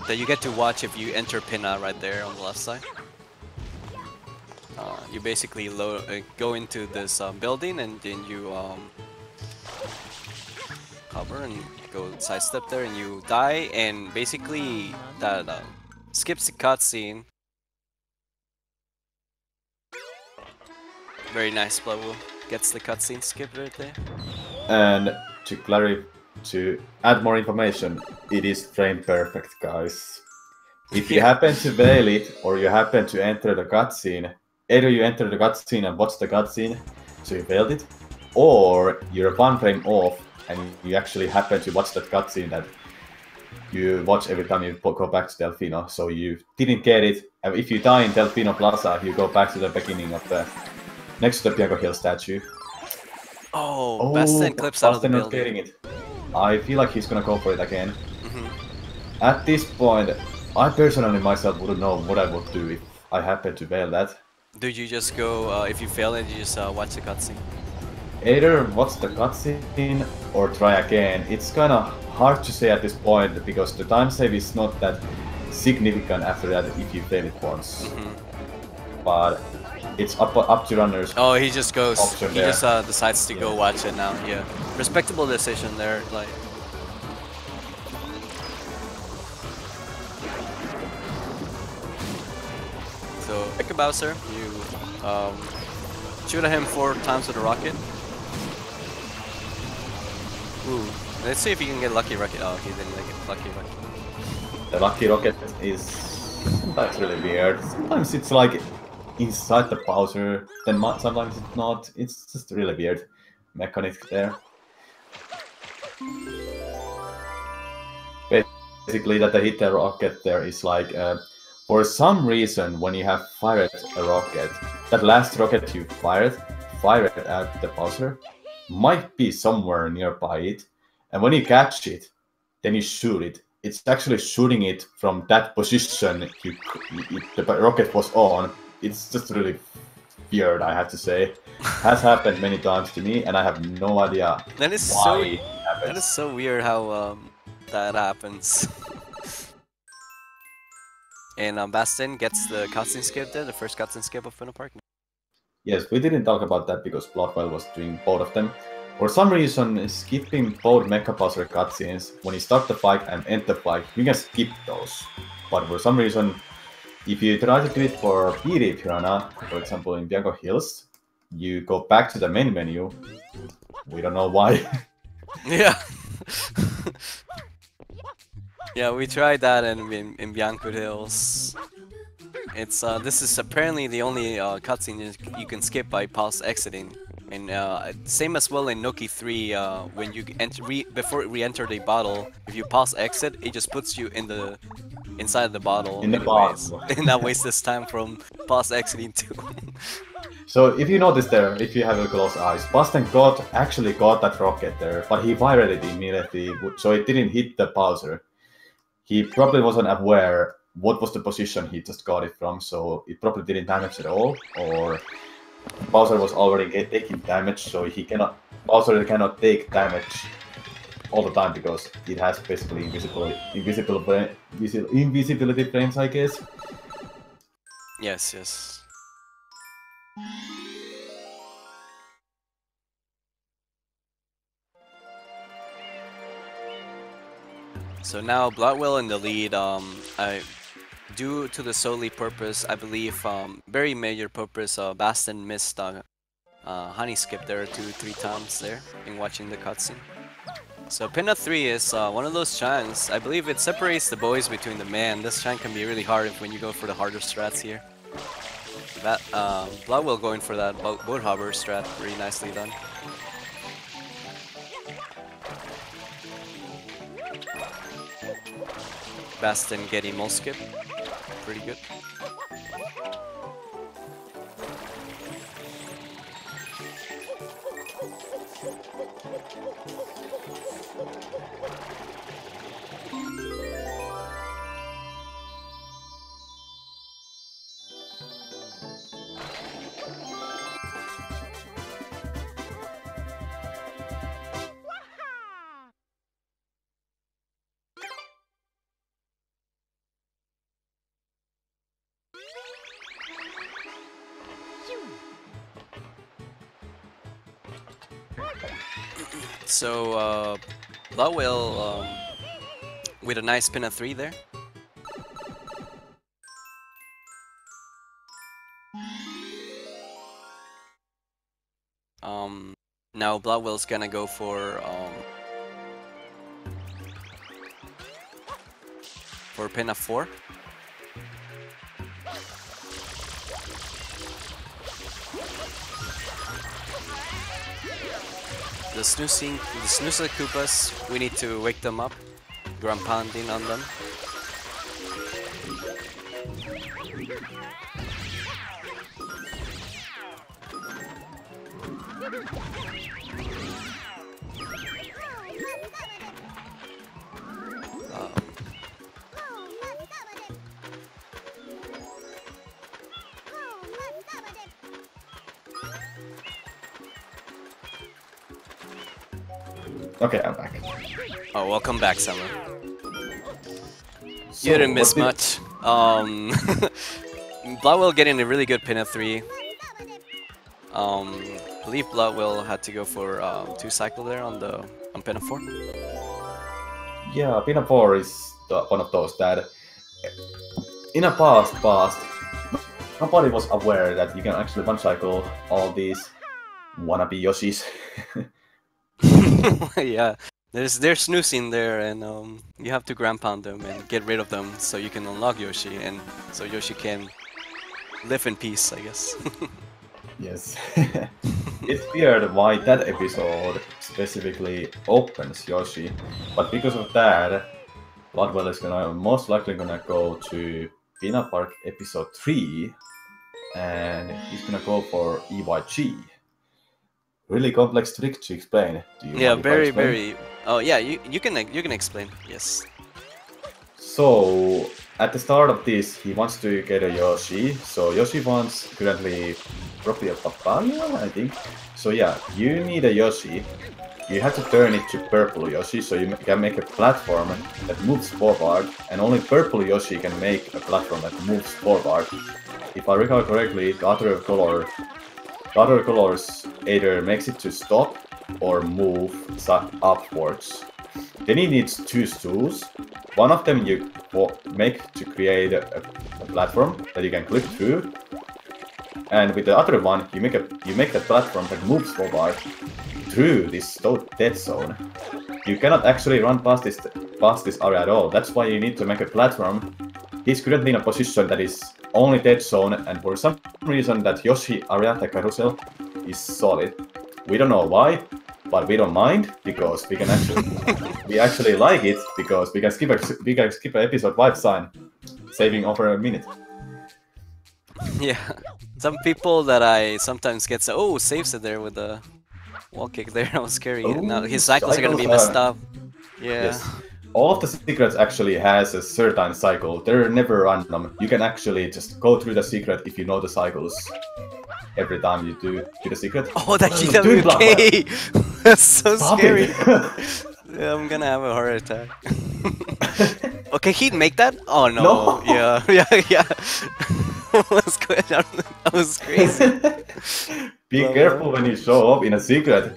[SPEAKER 1] you get to watch if you enter Pinna right there on the left side. You basically go into this building and then you cover and go sidestep there and you die, and basically that skips the cutscene. Very nice, Bloodwhale. Gets the cutscene skipped right there.
[SPEAKER 2] And to add more information, it is frame perfect, guys. If you happen to fail it, or you happen to enter the cutscene, either you enter the cutscene and watch the cutscene, so you failed it, or you're one frame off and you actually happen to watch that cutscene that you watch every time you go back to Delfino, so you didn't get it. And if you die in Delfino Plaza, you go back to the beginning of the next to the Bianco Hill statue.
[SPEAKER 1] Oh, Basten clips out of the
[SPEAKER 2] Basten not
[SPEAKER 1] building.
[SPEAKER 2] getting it. I feel like he's gonna go for it again. At this point, I personally myself wouldn't know what I would do if I happen to fail that.
[SPEAKER 1] Do you just go, if you fail it, you just watch the cutscene?
[SPEAKER 2] Either watch the cutscene or try again. It's kinda hard to say at this point because the time save is not that significant after that if you fail it once. But it's up to runners.
[SPEAKER 1] Oh, he just goes.
[SPEAKER 2] Option
[SPEAKER 1] He
[SPEAKER 2] there.
[SPEAKER 1] just decides to go watch it now. Yeah, respectable decision there. Like, so pick a Bowser. You shoot at him 4 times with a rocket. Ooh, let's see if you can get lucky rocket. Oh, he didn't get lucky rocket.
[SPEAKER 2] The lucky rocket is sometimes really weird. Sometimes it's like inside the Bowser, then sometimes it's not. It's just really weird mechanic there. Basically, that the hit the rocket there is like, for some reason, when you have fired a rocket, that last rocket you fired at the Bowser, might be somewhere nearby it, and when you catch it, then you shoot it. It's actually shooting it from that position the rocket was on. It's just really weird, I have to say. Has happened many times to me, and I have no idea
[SPEAKER 1] That is
[SPEAKER 2] why
[SPEAKER 1] so.
[SPEAKER 2] it happens.
[SPEAKER 1] That is so weird how that happens. And Basten gets the cutscene skip there, the first cutscene skip of Pinna Park.
[SPEAKER 2] Yes, we didn't talk about that because Bloodwhale was doing both of them. For some reason, skipping both Mecha Bowser cutscenes, when you start the fight and end the fight, you can skip those. But for some reason, if you try to do it for PD Piranha, for example in Bianco Hills, you go back to the main menu. We don't know why.
[SPEAKER 1] Yeah. Yeah, we tried that in Bianco Hills. It's this is apparently the only cutscene you can skip by pause exiting, and same as well in Noki 3. When you before re-enter the bottle, if you pause exit, it just puts you inside the bottle.
[SPEAKER 2] In the bottle.
[SPEAKER 1] And that wastes this time from pause exiting too.
[SPEAKER 2] So if you notice there, if you have a close eyes, Basten actually got that rocket there, but he fired it immediately, so it didn't hit the Bowser. He probably wasn't aware what was the position he just got it from, so it probably didn't damage at all, or Bowser was already taking damage, so Bowser cannot take damage all the time because it has basically invisibility frames, I guess.
[SPEAKER 1] Yes, yes. So now Bloodwhale in the lead. Due to the solely purpose, I believe, very major purpose, Basten missed Honey Skip there 2-3 times there in watching the cutscene. So Pinna 3 is one of those chants. I believe it separates the boys between the men. This chant can be really hard when you go for the harder strats here. That Bloodwhale going for that boat hopper strat, really nicely done. Basten getting most skip, pretty good. So, Bloodwhale with a nice pin at 3 there. Now Bloodwhale's gonna go for pin at 4. The Snoozer Koopas, we need to wake them up. Ground pounding on them.
[SPEAKER 2] Okay, I'm back.
[SPEAKER 1] Oh, welcome back, Summer.
[SPEAKER 2] So,
[SPEAKER 1] You didn't miss
[SPEAKER 2] what
[SPEAKER 1] much. Bloodwhale getting a really good pin at 3. I believe Bloodwhale had to go for 2 cycle there on pin at 4.
[SPEAKER 2] Yeah, Pina 4 is one of those that in a past, nobody was aware that you can actually one cycle all these wannabe Yoshis.
[SPEAKER 1] Yeah, there's snoozing there, and you have to ground pound them and get rid of them so you can unlock Yoshi, and so Yoshi can live in peace, I guess.
[SPEAKER 2] Yes. It's weird why that episode specifically opens Yoshi, but because of that, Bloodwhale is most likely gonna go to Pina Park episode 3, and he's gonna go for EYG. Really complex trick to explain. Do you
[SPEAKER 1] Yeah,
[SPEAKER 2] mind if I explain?
[SPEAKER 1] very. Oh yeah, you can explain. Yes.
[SPEAKER 2] So at the start of this, he wants to get a Yoshi. So Yoshi wants currently probably a papaya, I think. So yeah, you need a Yoshi. You have to turn it to purple Yoshi, so you can make a platform that moves forward, and only purple Yoshi can make a platform that moves forward. If I recall correctly, the other colors either makes it to stop or move upwards. Then he needs 2 stools. One of them you make to create a platform that you can click through, and with the other one you make a platform that moves forward through this dead zone. You cannot actually run past this area at all. That's why you need to make a platform. He's currently in a position that is only dead zone, and for some reason that Yoshi area, the carousel, is solid. We don't know why, but we don't mind because we can actually we actually like it because we can skip an episode white sign, saving over a minute.
[SPEAKER 1] Yeah. Some people that I sometimes get saves it there with the wall kick there. That was scary.
[SPEAKER 2] Oh,
[SPEAKER 1] Now his cycles are gonna be messed up. Yeah.
[SPEAKER 2] Yes. All of the secrets actually has a certain cycle. They're never random. You can actually just go through the secret if you know the cycles every time you do the secret.
[SPEAKER 1] Oh, that
[SPEAKER 2] Do it,
[SPEAKER 1] GWK! That's so
[SPEAKER 2] Stop
[SPEAKER 1] scary.
[SPEAKER 2] it.
[SPEAKER 1] Yeah, I'm gonna have a heart attack. Okay, he'd make that? Oh no.
[SPEAKER 2] No.
[SPEAKER 1] Yeah, yeah. What's going on? That was crazy.
[SPEAKER 2] Be careful when you show up in a secret.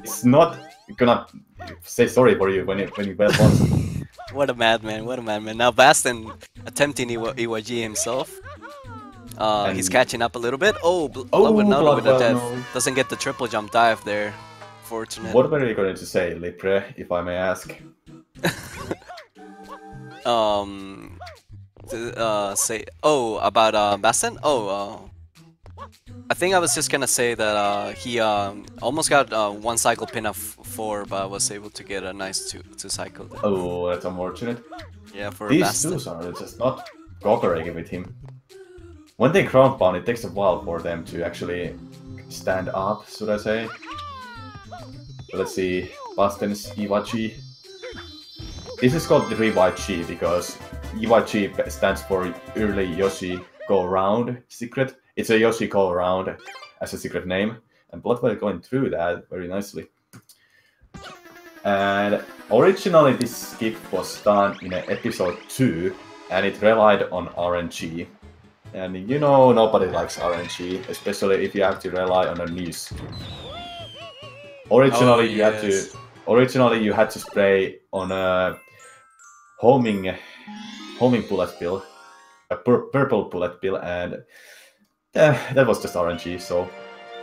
[SPEAKER 2] It's not gonna say sorry for you when you well once.
[SPEAKER 1] What a madman, what a madman. Now Basten attempting EYG himself. He's catching up a little bit. Oh, Bloodwhale with the
[SPEAKER 2] Bloodwhale,
[SPEAKER 1] death.
[SPEAKER 2] no.
[SPEAKER 1] Doesn't get the triple jump dive there unfortunate.
[SPEAKER 2] What were you going to say, Lipre, if I may ask?
[SPEAKER 1] Say about Basten. I think I was just gonna say that he almost got one cycle pin of 4, but was able to get a nice two cycle. Then.
[SPEAKER 2] Oh, that's unfortunate.
[SPEAKER 1] Yeah, for
[SPEAKER 2] These
[SPEAKER 1] Basten.
[SPEAKER 2] twos are just not cooperating with him. When they ground pound, it takes a while for them to actually stand up, should I say. But let's see, Basten's Iwachi. This is called the Riwachi because Iwachi stands for early Yoshi go round secret. It's a Yoshi go round as a secret name, and Bloodwhale going through that very nicely. And originally this skip was done in episode 2, and it relied on RNG. And you know nobody likes RNG, especially if you have to rely on a new skill. Originally you had to spray on a homing bullet bill, a purple bullet bill, and that was just RNG. So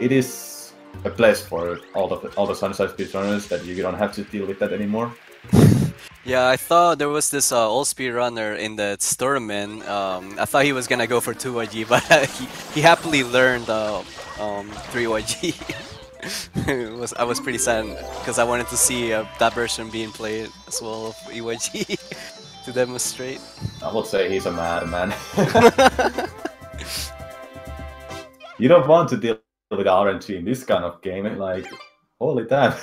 [SPEAKER 2] it is a place for all the Sunshine speedrunners that you don't have to deal with that anymore.
[SPEAKER 1] Yeah, I thought there was this old speedrunner in the tournament. I thought he was gonna go for 2YG, but he happily learned 3YG. I was pretty sad because I wanted to see that version being played as well of EYG to demonstrate.
[SPEAKER 2] I would say he's a madman. You don't want to deal with RNG in this kind of game, like, holy damn.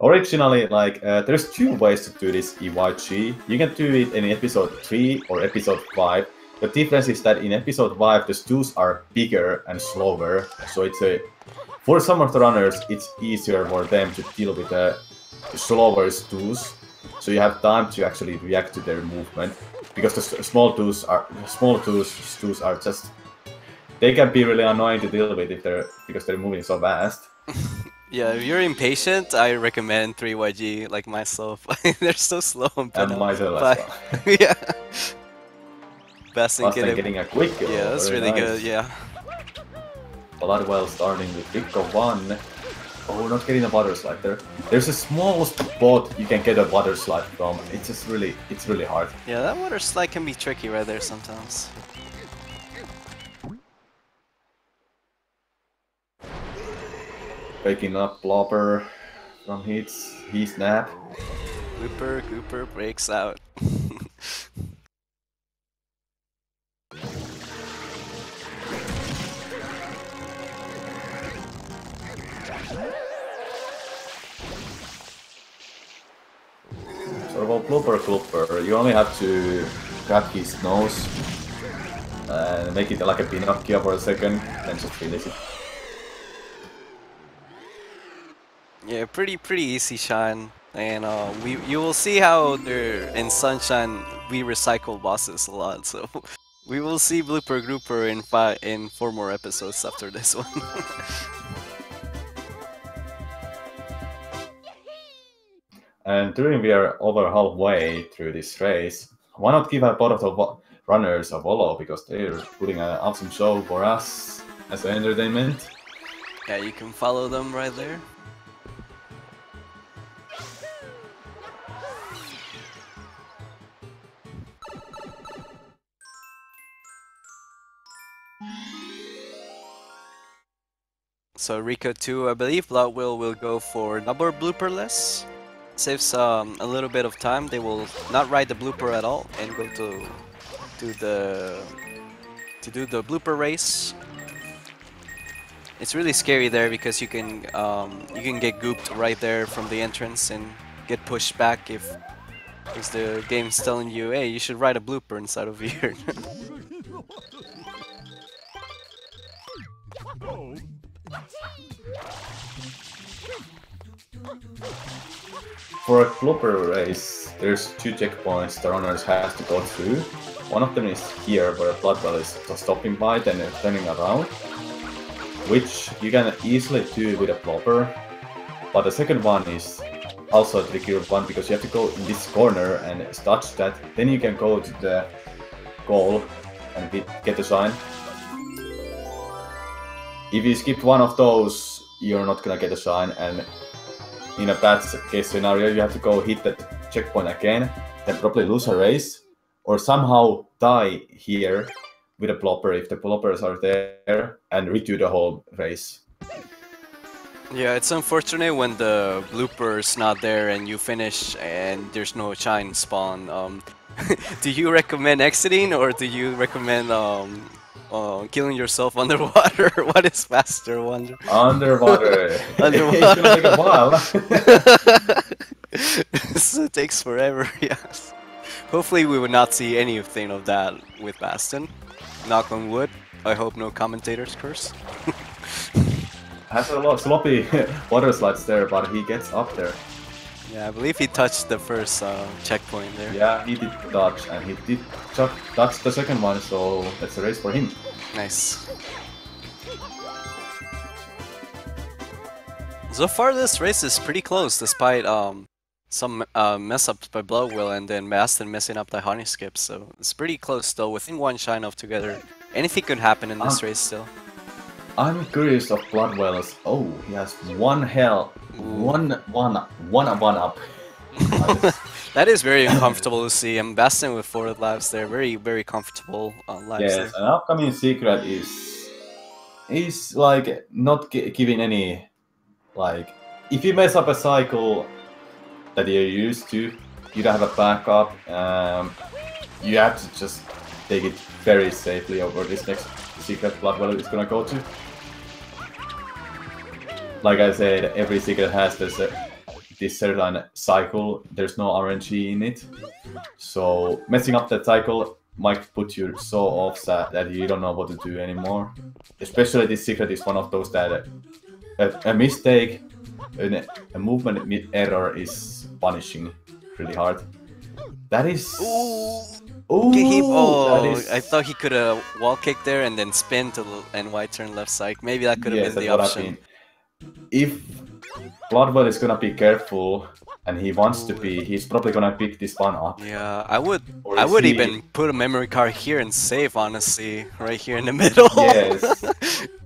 [SPEAKER 2] Originally, like, there's 2 ways to do this EYG. You can do it in episode 3 or episode 5. The difference is that in episode 5, the stews are bigger and slower, so it's for some of the runners, it's easier for them to deal with the slower stews, so you have time to actually react to their movement. Because the small stews are just, they can be really annoying to deal with because they're moving so fast.
[SPEAKER 1] Yeah, if you're impatient, I recommend 3YG like myself. They're so slow and
[SPEAKER 2] myself as well.
[SPEAKER 1] Yeah. Basten
[SPEAKER 2] getting a quick kill.
[SPEAKER 1] Yeah, that's really
[SPEAKER 2] nice.
[SPEAKER 1] good. Yeah.
[SPEAKER 2] Bloodwhale starting with Rico 1. Oh, not getting a water slide there. There's a small spot you can get a water slide from. It's just it's really hard.
[SPEAKER 1] Yeah, that water slide can be tricky right there sometimes.
[SPEAKER 2] Waking up Blobber from his nap.
[SPEAKER 1] Gooper breaks out.
[SPEAKER 2] Sort of a blooper, you only have to grab his nose and make it like a Pinocchio for a second, then just release it.
[SPEAKER 1] Yeah, pretty easy shine, and you will see how in Sunshine we recycle bosses a lot, so we will see Blooper Grouper in 4 more episodes after this one.
[SPEAKER 2] And during we are over halfway through this race, why not give a part of the runners a follow, because they're putting an awesome show for us as an entertainment.
[SPEAKER 1] Yeah, you can follow them right there. So Rico 2, I believe Bloodwhale will go for number blooperless. Saves a little bit of time. They will not ride the blooper at all and go to do the blooper race. It's really scary there because you can get gooped right there from the entrance and get pushed back if the game's telling you, hey, you should ride a blooper inside of here.
[SPEAKER 2] For a blooper race, there's 2 checkpoints the runners have to go through. One of them is here, where Bloodwhale is stopping by, then turning around, which you can easily do with a blooper. But the second one is also a trickier one, because you have to go in this corner and touch that, then you can go to the goal and get the sign. If you skip one of those, you're not gonna get a shine, and in a bad case scenario, you have to go hit that checkpoint again, then probably lose a race, or somehow die here with a blopper if the bloppers are there, and redo the whole race.
[SPEAKER 1] Yeah, it's unfortunate when the blooper's not there and you finish and there's no shine spawn. Do you recommend exiting or do you recommend killing yourself underwater? What is faster, Wonder?
[SPEAKER 2] Underwater.
[SPEAKER 1] Underwater.
[SPEAKER 2] It's gonna take a while.
[SPEAKER 1] It takes forever, yes. Hopefully we will not see anything of that with Basten. Knock on wood. I hope no commentators curse.
[SPEAKER 2] Has a lot of sloppy water slides there, but he gets up there.
[SPEAKER 1] Yeah, I believe he touched the first checkpoint there.
[SPEAKER 2] Yeah, he did touch, and he did touch the second one, so that's a race for him.
[SPEAKER 1] Nice. So far this race is pretty close, despite some mess-ups by Bloodwhale and then Basten messing up the honey skip, so it's pretty close still, within one shine off together. Anything could happen in this race still.
[SPEAKER 2] I'm curious of Bloodwhale's. Oh, he has one up.
[SPEAKER 1] That is very uncomfortable to see, and Basten with 4 lives there, very comfortable lives there.
[SPEAKER 2] Yes, an upcoming secret is like not giving any, like, if you mess up a cycle that you're used to, you don't have a backup, you have to just take it very safely over this next secret Bloodwhale is gonna go to. Like I said, every secret has this certain cycle, there's no RNG in it. So messing up that cycle might put you so off that you don't know what to do anymore. Especially this secret is one of those that a mistake, a movement error is punishing really hard. That is...
[SPEAKER 1] Ooh,
[SPEAKER 2] that is...
[SPEAKER 1] I thought he could have wall kick there and then spin to and Y turn left side. Maybe that could have been the option.
[SPEAKER 2] If Bloodwhale is gonna be careful and he wants to be, he's probably gonna pick this one up.
[SPEAKER 1] Yeah, I would even put a memory card here and save, honestly, right here in the middle.
[SPEAKER 2] Yes.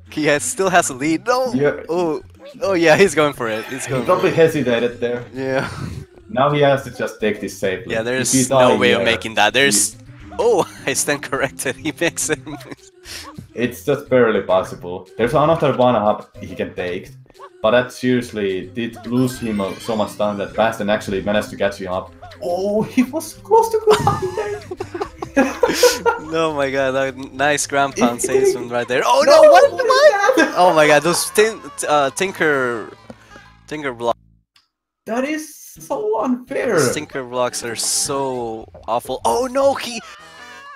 [SPEAKER 1] He still has a lead. No.
[SPEAKER 2] Yeah.
[SPEAKER 1] Oh yeah, he's going for it. He's going.
[SPEAKER 2] He probably hesitated there.
[SPEAKER 1] Yeah.
[SPEAKER 2] Now he has to just take this safely.
[SPEAKER 1] Yeah, there's no way of making that. There's... Oh, I stand corrected. He makes it.
[SPEAKER 2] It's just barely possible. There's another one up he can take, but that seriously did lose him so much time that Basten actually managed to catch him up. Oh, he was close to going there.
[SPEAKER 1] Oh my god, that nice ground pound saves from right there. Oh no, what? Oh my god, those Tinker blocks.
[SPEAKER 2] That is so unfair.
[SPEAKER 1] Those Tinker blocks are so awful. Oh no,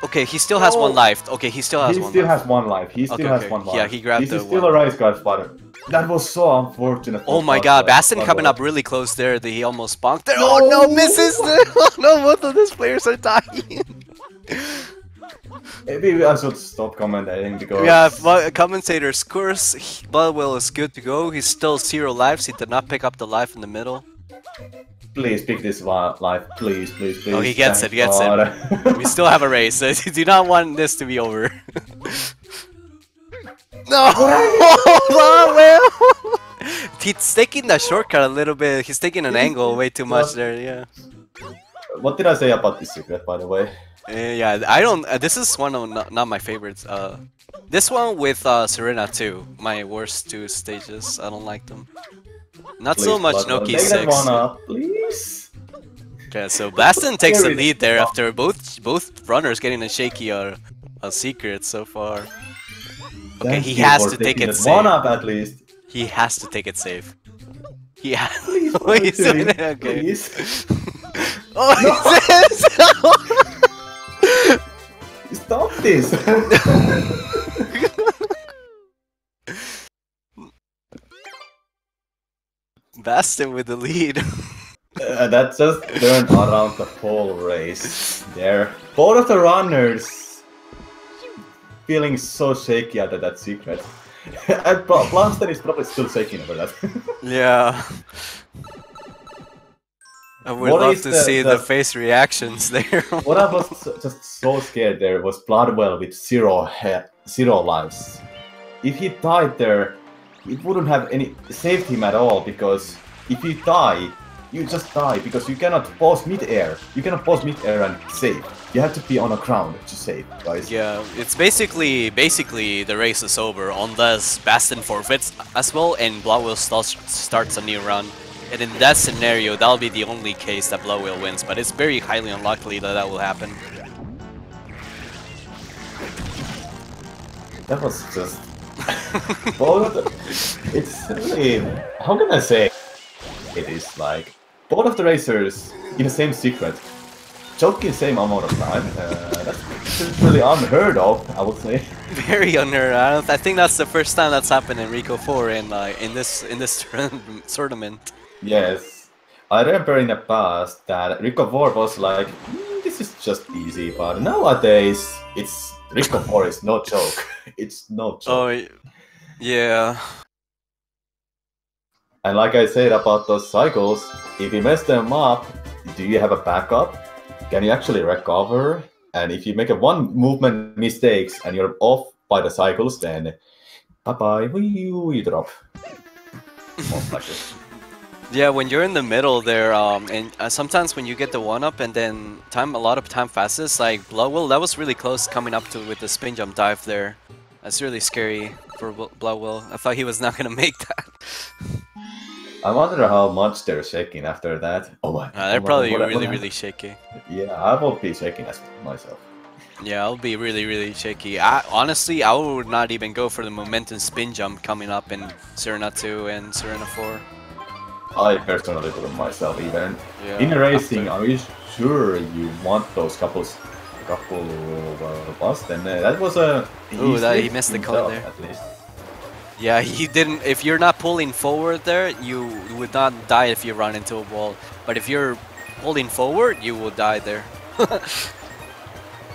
[SPEAKER 1] okay, he still has one life. Okay, he still has one life.
[SPEAKER 2] He still has one life. He still has one life.
[SPEAKER 1] Yeah, he grabbed the
[SPEAKER 2] This is still a race guard spotter. That was so unfortunate.
[SPEAKER 1] Oh my god, Basten coming up really close there. He almost bonked there. Oh no, misses! Oh no, both of these players are dying.
[SPEAKER 2] Maybe I should stop commentating because...
[SPEAKER 1] Yeah, commentators, course, Bloodwhale is good to go. He's still 0 lives. He did not pick up the life in the middle.
[SPEAKER 2] Please pick this life, please.
[SPEAKER 1] Oh, he gets it, We still have a race. So do not want this to be over. No! Bloodwhale! He's taking the shortcut a little bit. He's taking an angle way too much there, yeah.
[SPEAKER 2] What did I say about this secret, by the way?
[SPEAKER 1] Yeah, I don't... this is one of not my favorites. This one with Serena too. My worst 2 stages. I don't like them. Not so much Noki 6.
[SPEAKER 2] Take that one up, please.
[SPEAKER 1] Okay, so Basten takes the lead there after both runners getting a shaky secret so far. Okay, he has to take it safe.
[SPEAKER 2] One up at least.
[SPEAKER 1] He has to take it safe. Yeah.
[SPEAKER 2] Please,
[SPEAKER 1] he's doing it. Okay.
[SPEAKER 2] Please.
[SPEAKER 1] Oh,
[SPEAKER 2] no. Stop this.
[SPEAKER 1] Basten with the lead.
[SPEAKER 2] That just turned around the whole race there. Both of the runners feeling so shaky after that secret. And Blaster is probably still shaking over that.
[SPEAKER 1] Yeah. I would love to see the face reactions there.
[SPEAKER 2] What I was just so scared there was Bloodwhale with 0 lives. If he died there, it wouldn't have any saved him at all, because if you die, you just die, because you cannot pause mid-air. You cannot pause mid-air and save. You have to be on the ground to save, guys.
[SPEAKER 1] Yeah, it's basically the race is over unless Basten forfeits as well and Bloodwhale starts a new run. And in that scenario, that'll be the only case that Bloodwhale wins, but it's very highly unlikely that that will happen.
[SPEAKER 2] That was just... it's really... How can I say it is like... Both of the racers in the same secret, choking the same amount of time. That's really unheard of, I would say.
[SPEAKER 1] Very unheard of. I think that's the first time that's happened in Rico 4 in this tournament.
[SPEAKER 2] Yes. I remember in the past that Rico 4 was like, this is just easy, but nowadays it's Rico 4 is no joke. It's no joke.
[SPEAKER 1] Oh, yeah.
[SPEAKER 2] And like I said about those cycles, if you mess them up, do you have a backup? Can you actually recover? And if you make a one movement mistakes and you're off by the cycles, then bye-bye, we drop. Most likely.
[SPEAKER 1] Yeah, when you're in the middle there, and sometimes when you get the one-up and then a lot of time passes, like Bloodwhale, that was really close coming up to with the spin jump dive there. That's really scary for Bloodwhale. I thought he was not gonna make that.
[SPEAKER 2] I wonder how much they're shaking after that. Oh my!
[SPEAKER 1] They're probably really shaky.
[SPEAKER 2] Yeah, I will be shaking as myself.
[SPEAKER 1] Yeah, I'll be really shaky. Honestly, I would not even go for the momentum spin jump coming up in Serena 2 and Serena 4.
[SPEAKER 2] I personally wouldn't myself even.
[SPEAKER 1] Yeah,
[SPEAKER 2] In racing, are you sure you want those couple bust? And that was a...
[SPEAKER 1] Ooh, he missed the cone there.
[SPEAKER 2] At least.
[SPEAKER 1] Yeah, he didn't. If you're not pulling forward there, you would not die if you run into a wall. But if you're pulling forward, you will die there.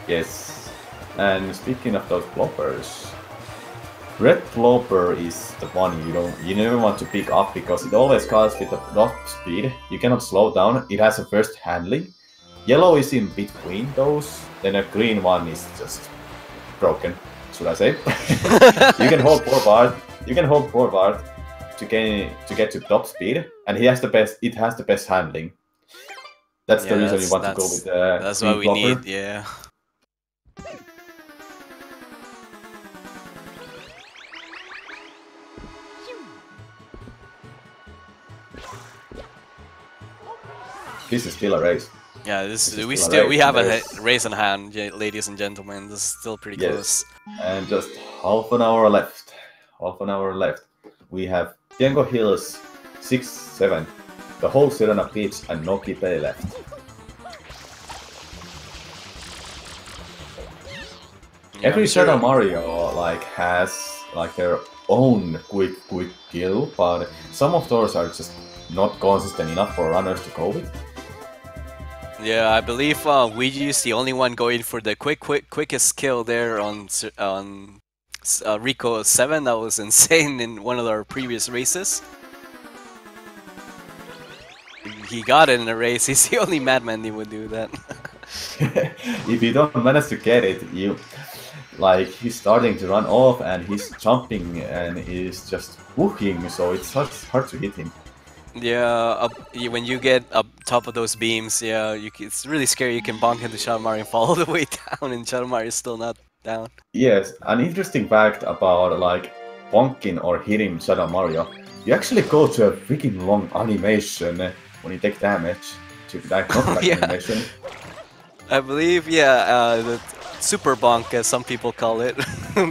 [SPEAKER 2] Yes. And speaking of those floppers, red flopper is the one you never want to pick up because it always comes with a top speed. You cannot slow down. It has a first handling. Yellow is in between those. Then a green one is just broken. Should I say? You can hold forward. You can hold forward to get to top speed, and it has the best handling. That's the reason you want to go with the.
[SPEAKER 1] That's what we need. Yeah.
[SPEAKER 2] This is still a race.
[SPEAKER 1] Yeah, we have a race in hand, ladies and gentlemen. This is still pretty close.
[SPEAKER 2] And just half an hour left. Half an hour left. We have Tiango Hills 6-7, the whole Serena Beach, and Noki Bay left.
[SPEAKER 1] Yeah,
[SPEAKER 2] Every Shadow Mario has their own quick kill, but some of those are just not consistent enough for runners to go with.
[SPEAKER 1] Yeah, I believe Ouija is the only one going for the quickest kill there on Rico 7. That was insane in one of our previous races. He got it in a race. He's the only madman who would do that.
[SPEAKER 2] If you don't manage to get it, he's starting to run off and he's jumping and he's just whooking, so it's hard to hit him.
[SPEAKER 1] Yeah, when you get up top of those beams, yeah, it's really scary. You can bonk into Shadow Mario and fall all the way down, and Shadow Mario is still not down.
[SPEAKER 2] Yes, an interesting fact about bonking or hitting Shadow Mario, you actually go to a freaking long animation when you take damage to that knockback animation.
[SPEAKER 1] I believe, the super bonk, as some people call it.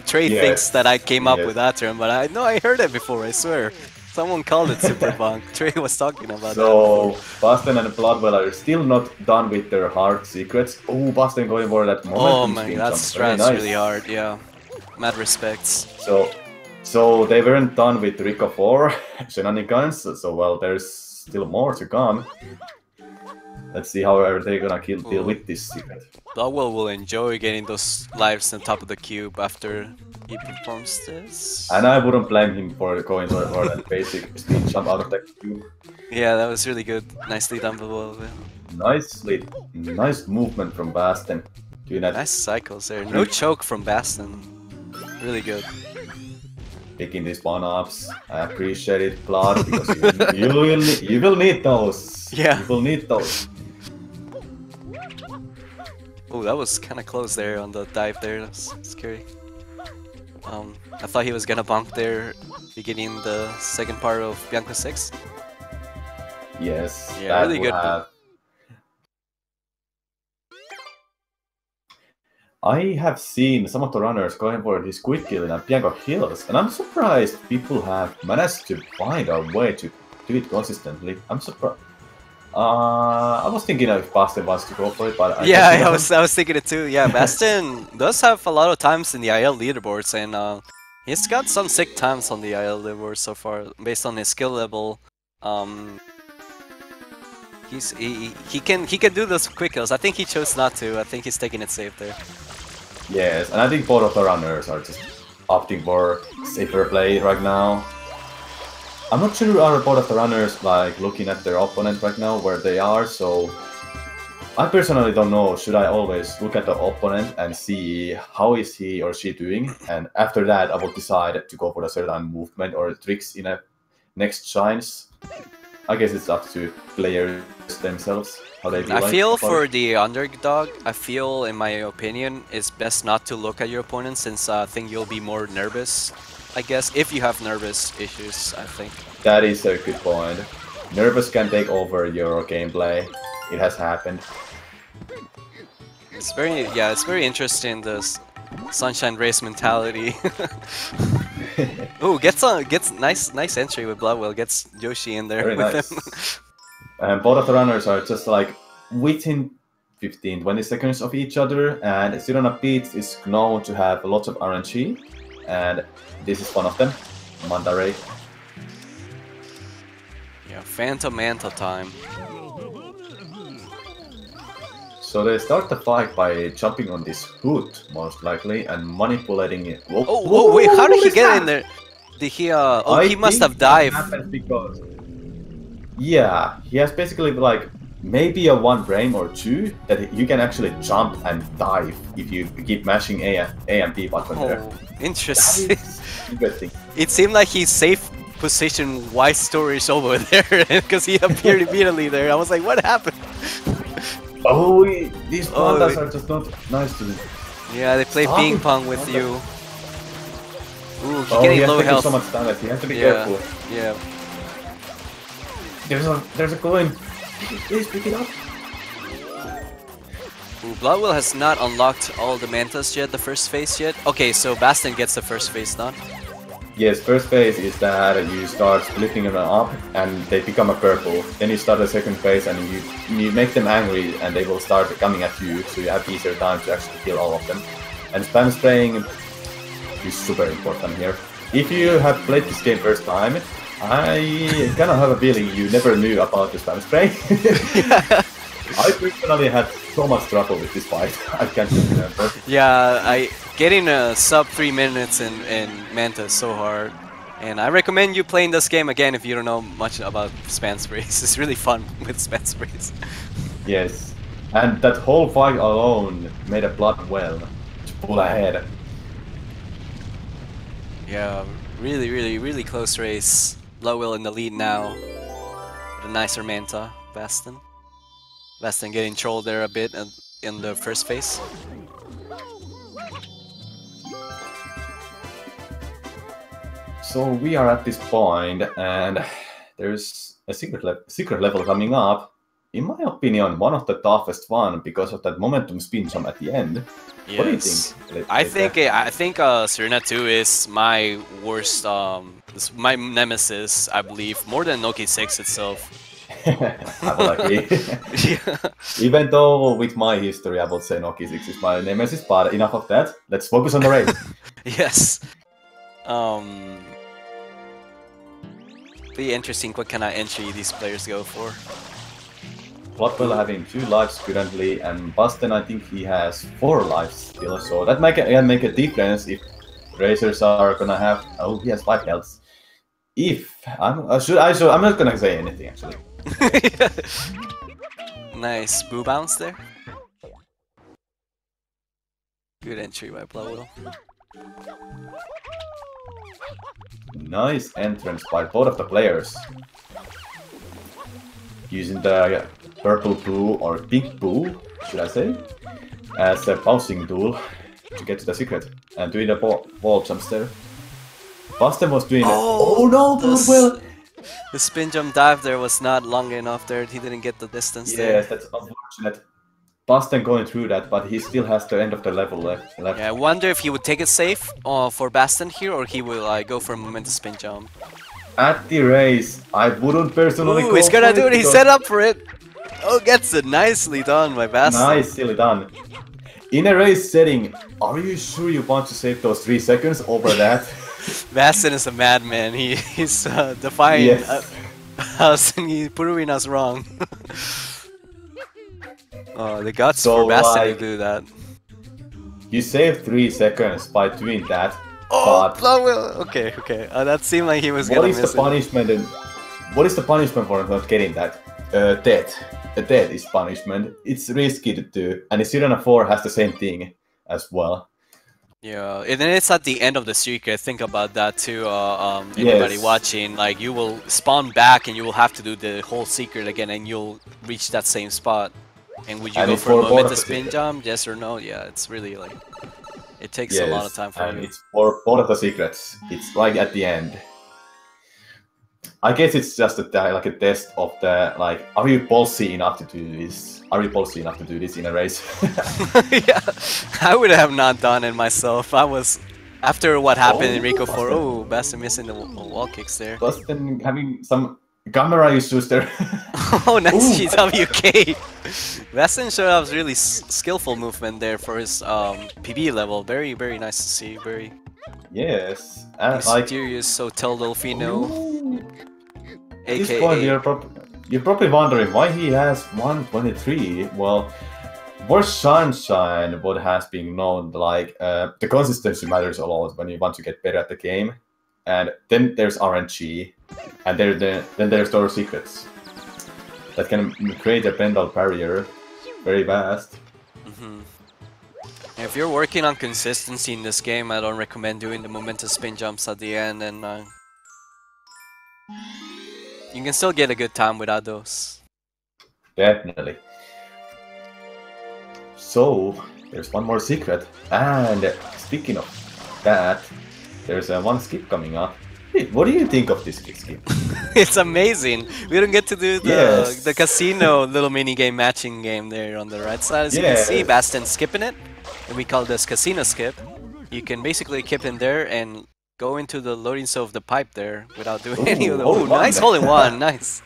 [SPEAKER 1] Trey thinks that I came up with that term, but I heard it before, I swear. Someone called it super bonk. Trey was talking about that.
[SPEAKER 2] So, Basten and Bloodwhale are still not done with their hard secrets. Oh, Basten going for that momentum.
[SPEAKER 1] Oh man, that's really hard, yeah. Mad respects.
[SPEAKER 2] So they weren't done with Rico 4 shenanigans, so well, there's still more to come. Let's see how they're gonna deal with this secret.
[SPEAKER 1] Bloodwhale will enjoy getting those lives on top of the cube after he performs this.
[SPEAKER 2] And I wouldn't blame him for going for that basic speed jump out of the cube.
[SPEAKER 1] Yeah, that was really good. Nicely done, Bloodwhale.
[SPEAKER 2] Nice movement from Basten.
[SPEAKER 1] Nice cycles there. No choke from Basten. Really good.
[SPEAKER 2] picking these one-ups. I appreciate it, Blood, because you will need those.
[SPEAKER 1] Yeah.
[SPEAKER 2] You will need those.
[SPEAKER 1] Oh, that was kind of close there on the dive there. That's scary. I thought he was gonna bonk there, beginning the second part of Bianca 6.
[SPEAKER 2] Yes,
[SPEAKER 1] Yeah,
[SPEAKER 2] that
[SPEAKER 1] really
[SPEAKER 2] would
[SPEAKER 1] good.
[SPEAKER 2] have. I have seen some of the runners going for this quick kill in Bianco Hills, and I'm surprised people have managed to find a way to do it consistently. I'm surprised. I was thinking if Basten wants to go for it, but
[SPEAKER 1] Yeah,
[SPEAKER 2] I guess
[SPEAKER 1] I was thinking it too. Yeah, Basten does have a lot of times in the IL leaderboards, and he's got some sick times on the IL leaderboard so far, based on his skill level. He can do those quick kills. I think he chose not to. I think he's taking it safe there.
[SPEAKER 2] Yes, and I think both of the runners are just opting for safer play right now. I'm not sure are both of the runners like looking at their opponent right now where they are, so I personally don't know. Should I always look at the opponent and see how is he or she doing, and after that I will decide to go for a certain movement or tricks in a next shines. I guess it's up to players themselves how they do.
[SPEAKER 1] I feel for the underdog, I feel, in my opinion, it's best not to look at your opponent, since I think you'll be more nervous, I guess, if you have nervous issues, I think.
[SPEAKER 2] That is a good point. Nervous can take over your gameplay. It has happened.
[SPEAKER 1] It's very interesting, this Sunshine Race mentality. Ooh, gets nice entry with Bloodwhale, gets Yoshi in there
[SPEAKER 2] Very
[SPEAKER 1] with
[SPEAKER 2] nice.
[SPEAKER 1] him.
[SPEAKER 2] And both of the runners are just like within 15-20 seconds of each other, and Sirona Beats is known to have lots of RNG, and this is one of them, Manta Ray.
[SPEAKER 1] Yeah, Phantom Manta time.
[SPEAKER 2] So they start the fight by jumping on this hood, most likely, and manipulating it. Whoa,
[SPEAKER 1] Oh, wait, how did he get in there? Did he, oh, he must have dived.
[SPEAKER 2] Because, yeah, he has basically like maybe a one frame or two that you can actually jump and dive if you keep mashing A and B button there.
[SPEAKER 1] Oh, interesting.
[SPEAKER 2] Interesting.
[SPEAKER 1] It seemed like he's safe position White Storage over there, because he appeared immediately there. I was like, what happened?
[SPEAKER 2] Oh, these pandas are just not nice to me.
[SPEAKER 1] Yeah, they play ping pong with you. Ooh, he's
[SPEAKER 2] he
[SPEAKER 1] getting
[SPEAKER 2] has
[SPEAKER 1] low
[SPEAKER 2] to do
[SPEAKER 1] health.
[SPEAKER 2] so much damage. He has to be careful.
[SPEAKER 1] Yeah.
[SPEAKER 2] There's a coin. Please pick it up.
[SPEAKER 1] Ooh, Bloodwhale has not unlocked all the mantas yet, the first phase yet. Okay, so Basten gets the first phase done.
[SPEAKER 2] Yes, first phase is that you start splitting them up and they become a purple. Then you start the second phase and you make them angry and they will start coming at you, so you have easier time to actually kill all of them. And spam spraying is super important here. If you have played this game first time, I kind of have a feeling you never knew about the spam spray. I personally had so much trouble with this fight, I can't remember.
[SPEAKER 1] Yeah, getting a sub 3 minutes in Manta is so hard. And I recommend you playing this game again if you don't know much about spam sprays. It's really fun with spam sprays.
[SPEAKER 2] Yes, and that whole fight alone made a Bloodwhale to pull ahead.
[SPEAKER 1] Yeah, really close race. Bloodwhale in the lead now. With a nicer Manta, Basten. Basten getting trolled there a bit in the first phase.
[SPEAKER 2] So we are at this point, and there's a secret level coming up. In my opinion, one of the toughest one because of that momentum spin jump at the end.
[SPEAKER 1] Yes.
[SPEAKER 2] What do you think?
[SPEAKER 1] I think Serena 2 is my worst, my nemesis, I believe, more than Noki 6 itself.
[SPEAKER 2] I will agree.
[SPEAKER 1] Yeah.
[SPEAKER 2] Even though with my history, I would say Noki 6 is my nemesis, but enough of that. Let's focus on the race.
[SPEAKER 1] Yes. Be interesting what kind of entry these players go for.
[SPEAKER 2] Bloodwhale having 2 lives currently, and Basten, I think he has 4 lives still, so that can make a difference if racers are gonna have. Oh, he has 5 health. If I'm not gonna say anything actually.
[SPEAKER 1] Nice boo bounce there. Good entry by Bloodwhale.
[SPEAKER 2] Nice entrance by both of the players. Using the purple boo or pink boo, should I say, as a bouncing tool to get to the secret and doing the wall jumps there. Basten was doing oh no, Bloodwhale!
[SPEAKER 1] The spin jump dive there was not long enough there. He didn't get the distance there.
[SPEAKER 2] Yes, that's unfortunate. Basten going through that, but he still has the end of the level left.
[SPEAKER 1] Yeah, I wonder if he would take it safe for Basten here, or he will go for a momentous spin jump.
[SPEAKER 2] At the race, I wouldn't personally go
[SPEAKER 1] he's gonna
[SPEAKER 2] for
[SPEAKER 1] do it. He's set up for it. Oh, gets it. Nicely done by Basten.
[SPEAKER 2] Nicely done. In a race setting, are you sure you want to save those 3 seconds over that?
[SPEAKER 1] Basten is a madman. He's defying us and he's proving us wrong. Oh, the guts for Basten to do that.
[SPEAKER 2] You save 3 seconds by doing that.
[SPEAKER 1] Oh, Bloodwhale. Okay. That seemed like he was gonna miss it.
[SPEAKER 2] What is the punishment for not getting that? Death. The death is punishment. It's risky to do, and the Sirena 4 has the same thing as well.
[SPEAKER 1] Yeah, and then it's at the end of the secret. Think about that too. Anybody watching, like you will spawn back and you will have to do the whole secret again, and you'll reach that same spot. And would you go for a momentous spin jump? Yes or no? Yeah, it's really like it takes a lot of time for you.
[SPEAKER 2] It's for both of the secrets. It's like at the end. I guess it's just like a test of the like, are you ballsy enough to do this? Are you ballsy enough to do this in a race?
[SPEAKER 1] Yeah, I would have not done it myself. I was after what happened in Rico 4. Oh, Basten missing the wall kicks there.
[SPEAKER 2] Basten having some camera issues there.
[SPEAKER 1] Oh, nice GWK. Basten showed off really skillful movement there for his PB level. Very nice to see. Very
[SPEAKER 2] and
[SPEAKER 1] mysterious. So tell Dolfino.
[SPEAKER 2] At this point, you're probably wondering why he has 123. Well, for Sunshine, what has been known, like the consistency matters a lot when you want to get better at the game, and then there's RNG, and then there's those secrets that can create a mental barrier very fast.
[SPEAKER 1] If you're working on consistency in this game, I don't recommend doing the momentous spin jumps at the end, and you can still get a good time without those.
[SPEAKER 2] Definitely. So, there's one more secret, and speaking of that, there's one skip coming up. Hey, what do you think of this skip?
[SPEAKER 1] It's amazing. We don't get to do the casino little mini game matching game there on the right side. As you can see, Basten skipping it, and we call this casino skip. You can basically skip in there and go into the loading zone of the pipe there without doing any of the. Oh, nice hole-in-one, nice.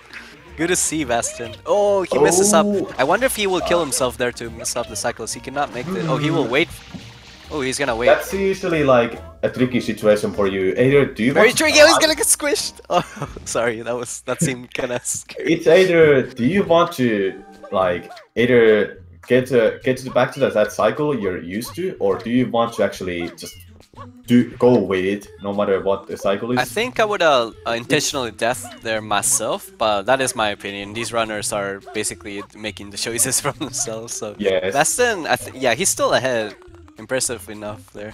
[SPEAKER 1] Good to see, Basten. Oh, he messes up. I wonder if he will kill himself there to mess up the cycles. He cannot make the. Oh, he will wait. Oh, he's gonna wait.
[SPEAKER 2] That's usually like a tricky situation for you. Either do you
[SPEAKER 1] very tricky. Oh, he's gonna get squished. Oh, sorry, that seemed kind of scary.
[SPEAKER 2] It's either do you want to like either get back to that cycle you're used to, or do you want to actually just go with it no matter what the cycle is?
[SPEAKER 1] I think I would intentionally death there myself, but that is my opinion. These runners are basically making the choices from themselves. So Basten, he's still ahead. Impressive enough there.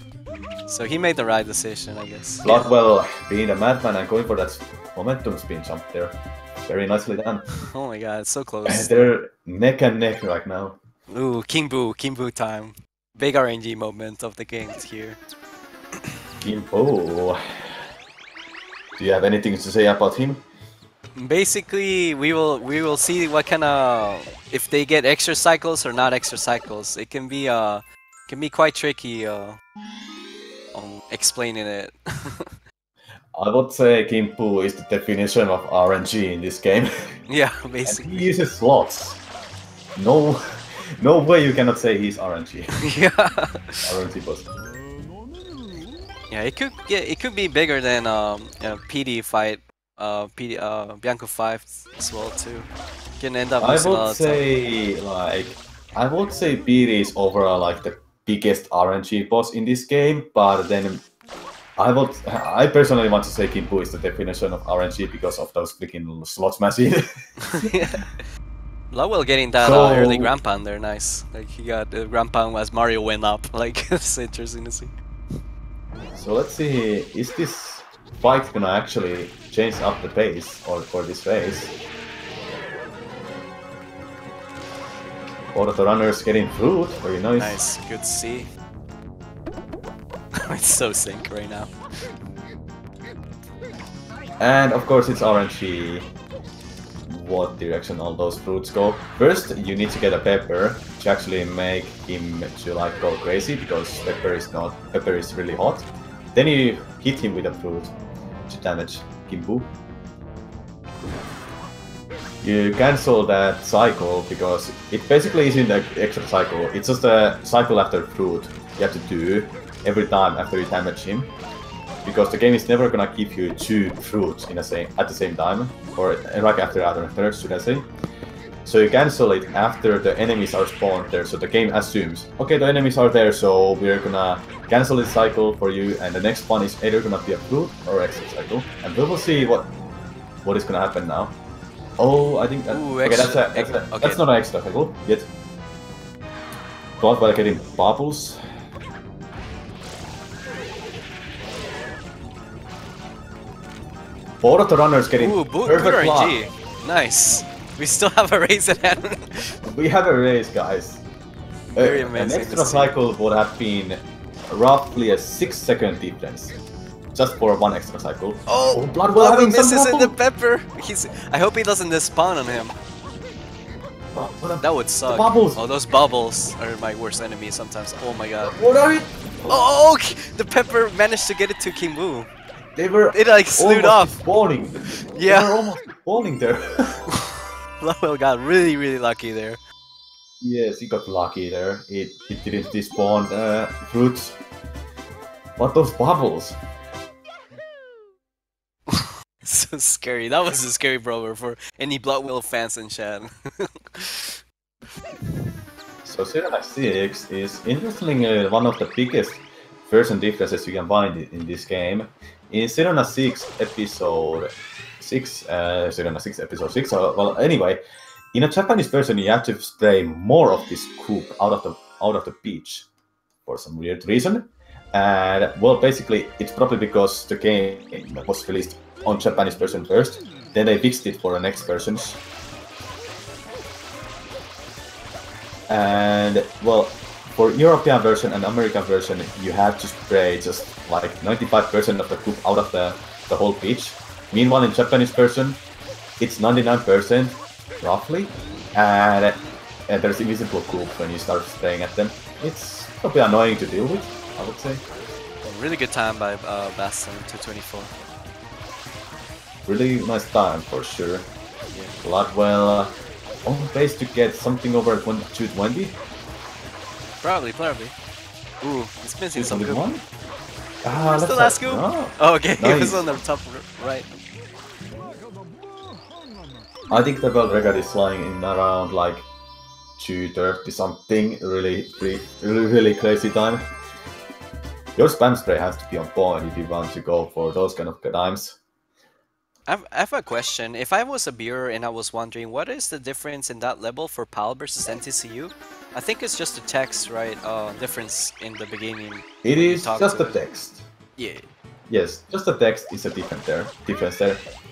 [SPEAKER 1] So he made the right decision, I guess.
[SPEAKER 2] Bloodwhale being a madman and going for that momentum spin jump there. Very nicely done.
[SPEAKER 1] Oh my god, it's so close.
[SPEAKER 2] They're neck and neck right now.
[SPEAKER 1] Ooh, King Boo time. Big RNG moment of the game here.
[SPEAKER 2] King Boo. Do you have anything to say about him?
[SPEAKER 1] Basically, we will see what kind of if they get extra cycles or not extra cycles. It can be quite tricky on explaining it.
[SPEAKER 2] I would say Kimpu is the definition of RNG in this game.
[SPEAKER 1] Yeah, basically.
[SPEAKER 2] And he uses slots. No way you cannot say he's RNG.
[SPEAKER 1] Yeah.
[SPEAKER 2] RNG boss.
[SPEAKER 1] Yeah, it could be bigger than PD fight, Bianco 5 as well too. Can end up.
[SPEAKER 2] I would say PD is overall like the biggest RNG boss in this game, but then I personally want to say Kimpu is the definition of RNG because of those freaking slots machines.
[SPEAKER 1] Yeah. Bloodwhale getting that early Grand Pound there, nice. Like he got the Grand Pound as Mario went up. Like it's interesting to see.
[SPEAKER 2] So let's see, is this fight gonna actually change up the pace or for this race? All of the runners getting fruit, very nice.
[SPEAKER 1] Nice, good to see. It's so sync right now.
[SPEAKER 2] And of course it's RNG what direction all those fruits go. First you need to get a pepper to actually make him to like go crazy because pepper is really hot. Then you hit him with a fruit to damage Kimbu. You cancel that cycle because it basically isn't an extra cycle, it's just a cycle after fruit you have to do every time after you damage him. Because the game is never gonna give you 2 fruits at the same time, or right after other, should I say. So you cancel it after the enemies are spawned there, so the game assumes, okay, the enemies are there, so we're gonna cancel this cycle for you, and the next one is either gonna be a fruit or extra cycle. And we will see what is gonna happen now. Oh, I think that...
[SPEAKER 1] Ooh,
[SPEAKER 2] okay,
[SPEAKER 1] okay.
[SPEAKER 2] That's not an extra cycle yet. Bloodwhale getting bubbles. All of the runners getting
[SPEAKER 1] good RNG. Nice. We still have a race at hand.
[SPEAKER 2] We have a race, guys.
[SPEAKER 1] Very amazing.
[SPEAKER 2] An extra cycle would have been roughly a 6-second difference. Just for one extra cycle.
[SPEAKER 1] Oh,
[SPEAKER 2] Bloodwhale
[SPEAKER 1] misses in the pepper. I hope he doesn't despawn on him. That would suck.
[SPEAKER 2] Bubbles.
[SPEAKER 1] Oh, those bubbles are my worst enemy sometimes. Oh my god.
[SPEAKER 2] What are it?
[SPEAKER 1] Oh, the pepper managed to get it to Kimbu.
[SPEAKER 2] It
[SPEAKER 1] like slewed off.
[SPEAKER 2] Spawning.
[SPEAKER 1] Yeah.
[SPEAKER 2] They were almost spawning there.
[SPEAKER 1] Bloodwhale got really lucky there.
[SPEAKER 2] Yes, he got lucky there. It didn't despawn fruits. What those bubbles?
[SPEAKER 1] So scary. That was a scary brawler for any Bloodwhale fans in chat.
[SPEAKER 2] So Serena 6 is interestingly one of the biggest version differences you can find in this game. In Serena 6 episode 6, well anyway, in a Japanese version you have to spray more of this goop out of the beach for some weird reason. And well, basically it's probably because the game was released on Japanese version first, then they fixed it for the next versions. And well, for European version and American version, you have to spray just like 95% of the goop out of the whole beach. Meanwhile, in Japanese version, it's 99% roughly, and there's invisible goop when you start spraying at them. It's probably annoying to deal with, I would say.
[SPEAKER 1] Really good time by Basten, 224.
[SPEAKER 2] Really nice time for sure.
[SPEAKER 1] Yeah.
[SPEAKER 2] Bloodwhale on pace to get something over 220.
[SPEAKER 1] Probably. Ooh, he's missing some goop.
[SPEAKER 2] One?
[SPEAKER 1] Where's the last goop? Oh, okay,
[SPEAKER 2] Nice.
[SPEAKER 1] he was on the top right.
[SPEAKER 2] I think the world record is flying in around like 230 something. Really crazy time. Your spam spray has to be on point if you want to go for those kind of times.
[SPEAKER 1] I have a question. If I was a viewer and I was wondering what is the difference in that level for PAL versus NTCU, I think it's just the text, right? Difference in the beginning.
[SPEAKER 2] It is just the text.
[SPEAKER 1] Yeah.
[SPEAKER 2] Yes, just the text is a difference there.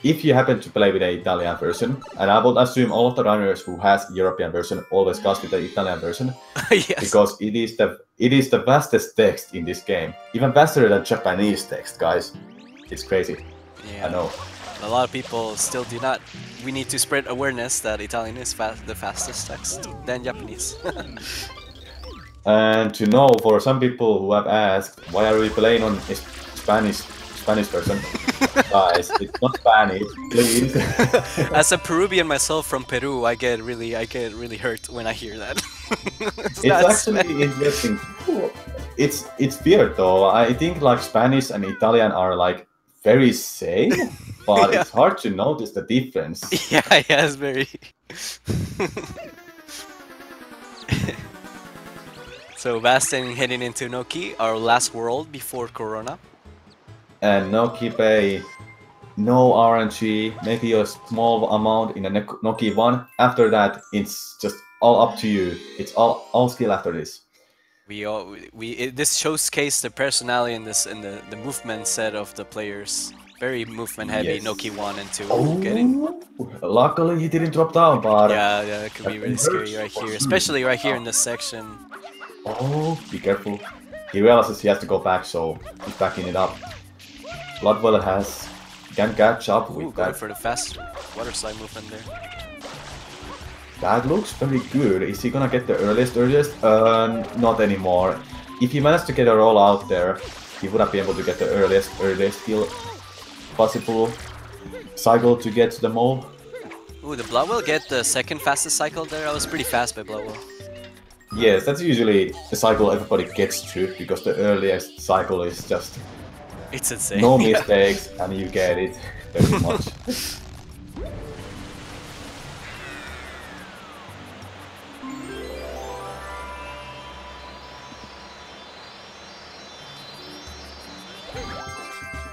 [SPEAKER 2] If you happen to play with the Italian version, and I would assume all of the runners who has European version always cast with the Italian version,
[SPEAKER 1] Yes.
[SPEAKER 2] because it is the fastest text in this game, even faster than Japanese text, guys. It's crazy.
[SPEAKER 1] Yeah.
[SPEAKER 2] I know.
[SPEAKER 1] A lot of people still do not. We need to spread awareness that Italian is the fastest text than Japanese.
[SPEAKER 2] And to know, for some people who have asked, why are we playing on a Spanish version? Guys, it's not Spanish, please.
[SPEAKER 1] As a Peruvian myself from Peru, I get really hurt when I hear that.
[SPEAKER 2] It's actually interesting. It's weird though. I think like Spanish and Italian are like very same, but
[SPEAKER 1] Yeah.
[SPEAKER 2] it's hard to notice the difference.
[SPEAKER 1] Yeah, it's very. So Basten heading into Noki, our last world before Corona.
[SPEAKER 2] And no Kipe, no RNG, maybe a small amount in a Noki 1. After that, it's just all up to you. It's all skill after this.
[SPEAKER 1] This showcased the personality in the movement set of the players. Very movement heavy.
[SPEAKER 2] Yes.
[SPEAKER 1] Noki 1 and 2.
[SPEAKER 2] Oh, luckily he didn't drop down, but
[SPEAKER 1] Yeah, it could be really scary right here, especially right here in this section.
[SPEAKER 2] Oh, be careful. He realizes he has to go back, so he's backing it up. Bloodwhale can catch up with
[SPEAKER 1] Going
[SPEAKER 2] that.
[SPEAKER 1] for the fast water slide movement there.
[SPEAKER 2] That looks very good. Is he gonna get the earliest? Not anymore. If he managed to get a roll out there, he would have been able to get the earliest kill possible cycle to get to the mole.
[SPEAKER 1] Ooh, the Bloodwhale get the second fastest cycle there? That was pretty fast by Bloodwhale.
[SPEAKER 2] Yes, that's usually the cycle everybody gets through, because the earliest cycle is just
[SPEAKER 1] It's insane.
[SPEAKER 2] no mistakes and you get it very much.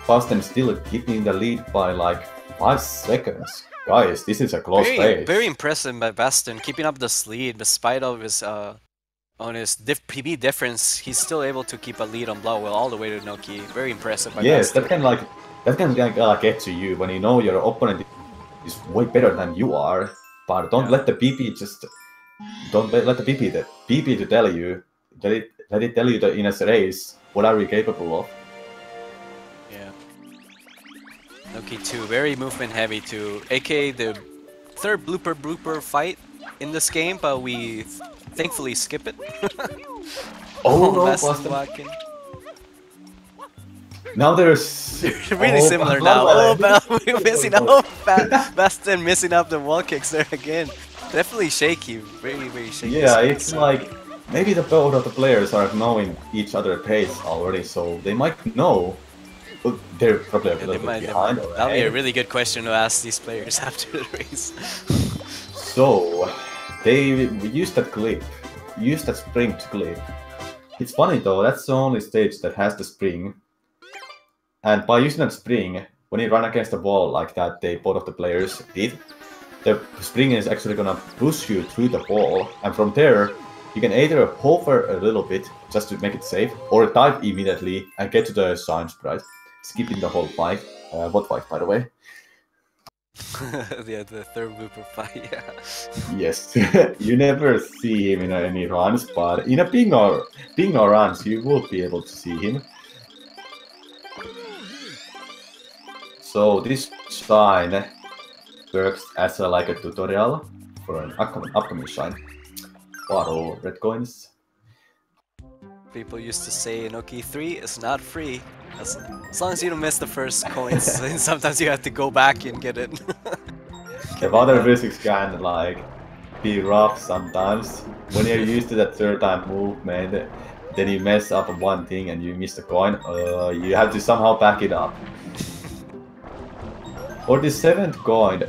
[SPEAKER 2] Basten still keeping the lead by like 5 seconds. Guys, this is a close race.
[SPEAKER 1] Very impressive by Basten, keeping up this lead despite of his PB difference. He's still able to keep a lead on Bloodwhale all the way to Noki. Very impressive by
[SPEAKER 2] Yes,
[SPEAKER 1] Basten.
[SPEAKER 2] that can get to you when you know your opponent is way better than you are. But don't let the PP to tell you. Let it tell you that in a race what are we capable of.
[SPEAKER 1] Yeah. Noki 2, very movement heavy too. aka the third blooper fight in this game, but we thankfully skip it.
[SPEAKER 2] Oh no,
[SPEAKER 1] Basten
[SPEAKER 2] Basten.
[SPEAKER 1] walking.
[SPEAKER 2] Now there's
[SPEAKER 1] Really similar now. Oh, we're missing up. Basten missing up the wall kicks there again. Definitely shaky. Very shaky.
[SPEAKER 2] Yeah, it's like maybe the both of the players are knowing each other pace already, so they might know. But they're probably a little bit behind.
[SPEAKER 1] That'll be a really good question to ask these players after the race.
[SPEAKER 2] So they use that spring to clip. It's funny though, that's the only stage that has the spring. And by using that spring, when you run against the wall like that, both of the players did, the spring is actually gonna push you through the wall, and from there, you can either hover a little bit just to make it safe, or dive immediately and get to the sign sprite, skipping the whole fight. What fight, by the way?
[SPEAKER 1] Yeah, the third blooper fight, yeah.
[SPEAKER 2] Yes, you never see him in any runs, but in a ping or runs, you will be able to see him. So this shine works as like a tutorial for an upcoming shine. Borrow red coins.
[SPEAKER 1] People used to say Noki 3 is not free. As long as you don't miss the first coins, and sometimes you have to go back and get it.
[SPEAKER 2] The water physics can like be rough sometimes. When you're used to that third time movement, then you mess up one thing and you miss the coin, you have to somehow back it up. For the 7th coin,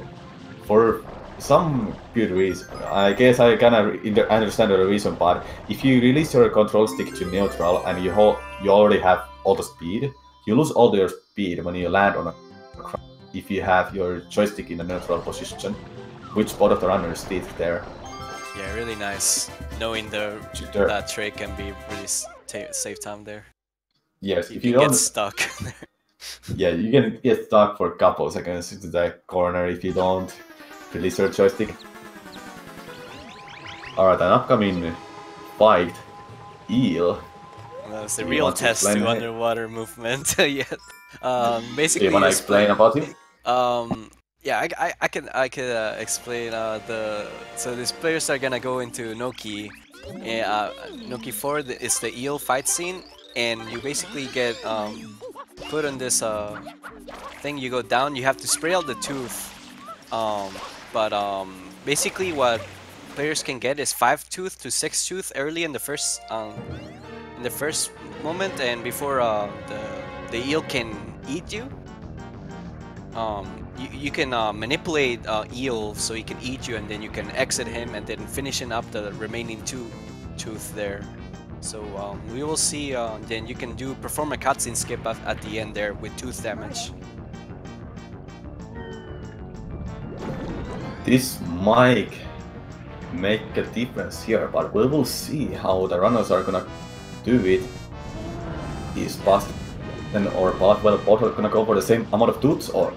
[SPEAKER 2] for some good reason, I guess I kinda understand the reason, but if you release your control stick to neutral and you already have all the speed, you lose all your speed when you land on a crowd if you have your joystick in a neutral position, which both of the runners did there.
[SPEAKER 1] Yeah, really nice. Knowing that trick can be really save time there.
[SPEAKER 2] Yes, if you
[SPEAKER 1] get
[SPEAKER 2] don't
[SPEAKER 1] stuck.
[SPEAKER 2] Yeah, you can get stuck for a couple seconds into the corner if you don't release your joystick. Alright, an upcoming fight, Eel.
[SPEAKER 1] That's the real test to underwater movement. Yeah. Basically.
[SPEAKER 2] Do you want to explain about him?
[SPEAKER 1] Yeah, I can explain so these players are gonna go into Noki. Noki 4 is the eel fight scene, and you basically get put on this thing. You go down. You have to spray out the tooth. Basically what players can get is 5 tooth to 6 tooth early in the first moment, and before the eel can eat you. You can manipulate eel so he can eat you, and then you can exit him and then finishing up the remaining 2 tooth there. So we will see. Then you can perform a cutscene skip at the end there with tooth damage.
[SPEAKER 2] This might make a difference here, but we will see how the runners are gonna do it, is Basten or Bloodwhale both are gonna go for the same amount of tooths or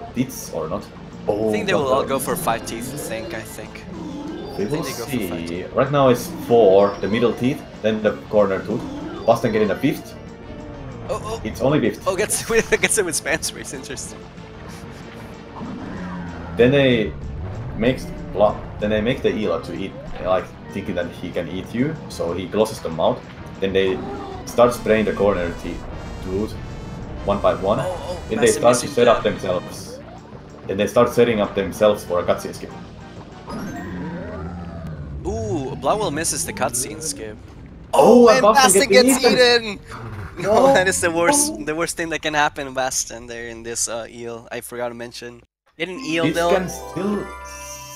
[SPEAKER 2] not? Oh,
[SPEAKER 1] I think they will all go for 5 teeth, I think.
[SPEAKER 2] We will
[SPEAKER 1] they go for 5
[SPEAKER 2] see.
[SPEAKER 1] teeth.
[SPEAKER 2] Right now it's 4, the middle teeth, then the corner tooth. Basten getting a 5th.
[SPEAKER 1] Oh,
[SPEAKER 2] It's only 5th.
[SPEAKER 1] oh, gets it with spam sprays, interesting.
[SPEAKER 2] Then they make the eel to eat, like thinking that he can eat you, so he closes the mouth. Then they start spraying the corner tooth one by one. Then they start to set up themselves. Then they start setting up themselves for a cutscene skip.
[SPEAKER 1] Ooh, Bloodwhale misses the cutscene skip.
[SPEAKER 2] Oh,
[SPEAKER 1] and
[SPEAKER 2] Basten
[SPEAKER 1] Basten gets eaten!
[SPEAKER 2] No.
[SPEAKER 1] That is the worst thing that can happen, Basten, there in this eel. I forgot to mention. Get an eel
[SPEAKER 2] This
[SPEAKER 1] though.
[SPEAKER 2] can still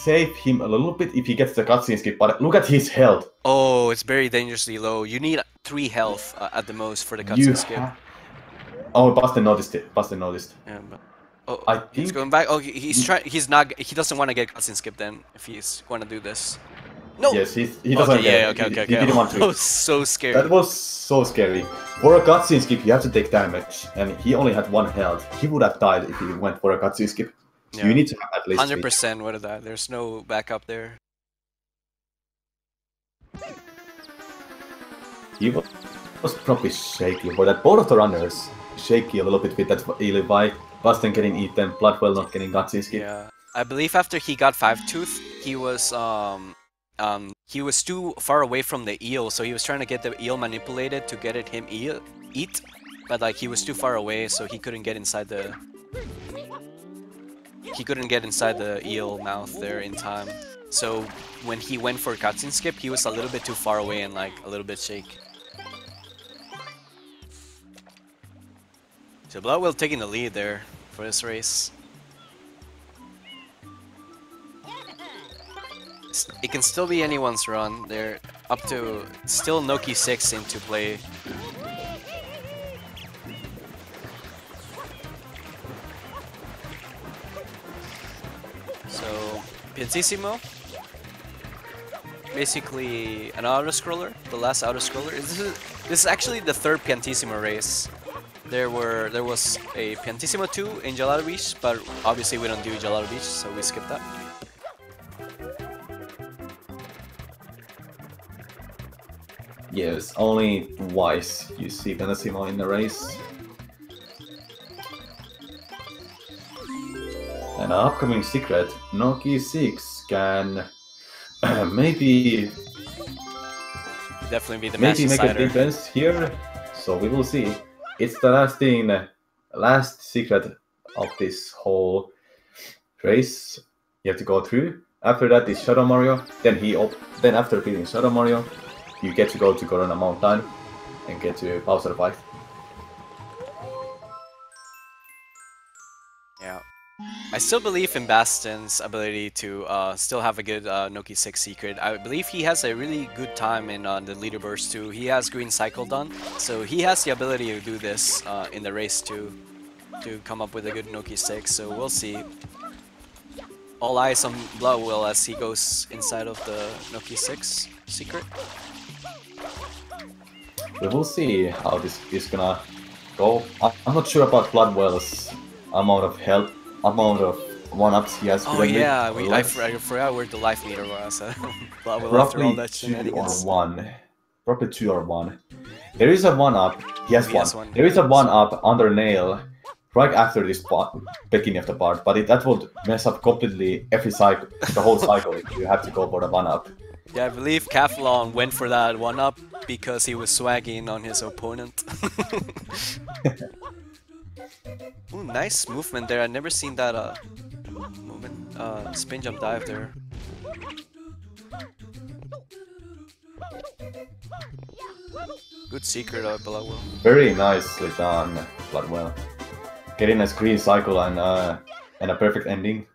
[SPEAKER 2] save him a little bit if he gets the cutscene skip, but look at his health.
[SPEAKER 1] Oh, it's very dangerously low. You need 3 health at the most for the cutscene skip.
[SPEAKER 2] Oh, Basten noticed it. Basten noticed.
[SPEAKER 1] Yeah, but... Oh,
[SPEAKER 2] I
[SPEAKER 1] he's
[SPEAKER 2] think...
[SPEAKER 1] going back. Oh, he's trying. He's not. He doesn't want to get cutscene skip then. If he's going to do this. No.
[SPEAKER 2] Yes, he doesn't
[SPEAKER 1] okay,
[SPEAKER 2] get
[SPEAKER 1] yeah,
[SPEAKER 2] it.
[SPEAKER 1] okay.
[SPEAKER 2] He didn't want to.
[SPEAKER 1] That was so scary.
[SPEAKER 2] That was so scary. For a cutscene skip, you have to take damage, and he only had 1 health. He would have died if he went for a cutscene skip.
[SPEAKER 1] Yeah.
[SPEAKER 2] You need to have at least
[SPEAKER 1] 100% would have died. There's no backup there.
[SPEAKER 2] He was probably shaky for that. Both of the runners shaky a little bit with that Eli Basten getting eaten, Bloodwhale not getting cutscene skip.
[SPEAKER 1] Yeah, I believe after he got 5 tooth, he was too far away from the eel, so he was trying to get the eel manipulated to get him eat, but like he was too far away, so he couldn't get inside the eel mouth there in time. So when he went for cutscene skip, he was a little bit too far away and like a little bit shaky. So Bloodwhale taking the lead there for this race. It can still be anyone's run. They're up to still Noki 6 into play. So Piantissimo, basically an auto-scroller, the last auto-scroller. This is actually the 3rd Piantissimo race. There was a Piantissimo 2 in Gelato Beach, but obviously we don't do Gelato Beach, so we skip that.
[SPEAKER 2] Yes, only twice you see Piantissimo in the race. An upcoming secret, Noki 6 can maybe
[SPEAKER 1] Definitely be the match
[SPEAKER 2] make a
[SPEAKER 1] decider.
[SPEAKER 2] difference here. So we will see. It's the last secret of this whole race you have to go through. After that is Shadow Mario. Then after beating Shadow Mario, you get to go to Corona Mountain and get to Bowser fight.
[SPEAKER 1] Yeah. I still believe in Basten's ability to still have a good Noki 6 secret. I believe he has a really good time in the leaderboards too. He has Green Cycle done, so he has the ability to do this in the race too, to come up with a good Noki 6, so we'll see. All eyes on Bloodwhale as he goes inside of the Noki 6 secret.
[SPEAKER 2] We will see how this is gonna go. I'm not sure about Bloodwhale's amount of health, amount of 1-ups he has.
[SPEAKER 1] Oh yeah, I forgot where the life meter was. Bloodwhale after all
[SPEAKER 2] Probably
[SPEAKER 1] that
[SPEAKER 2] 2 or
[SPEAKER 1] shenanigans.
[SPEAKER 2] 1. Probably 2 or 1. There is a 1-up. He has one. There is a
[SPEAKER 1] Yes.
[SPEAKER 2] 1-up under Nail right after this beginning of the part, but that would mess up completely every cycle, the whole cycle if you have to go for the 1-up.
[SPEAKER 1] Yeah, I believe Kaflon went for that 1-up because he was swagging on his opponent. Ooh, nice movement there. I've never seen that spin jump dive there. Good secret of Bloodwhale.
[SPEAKER 2] Very nicely done, Bloodwhale. Getting a screen cycle and a perfect ending.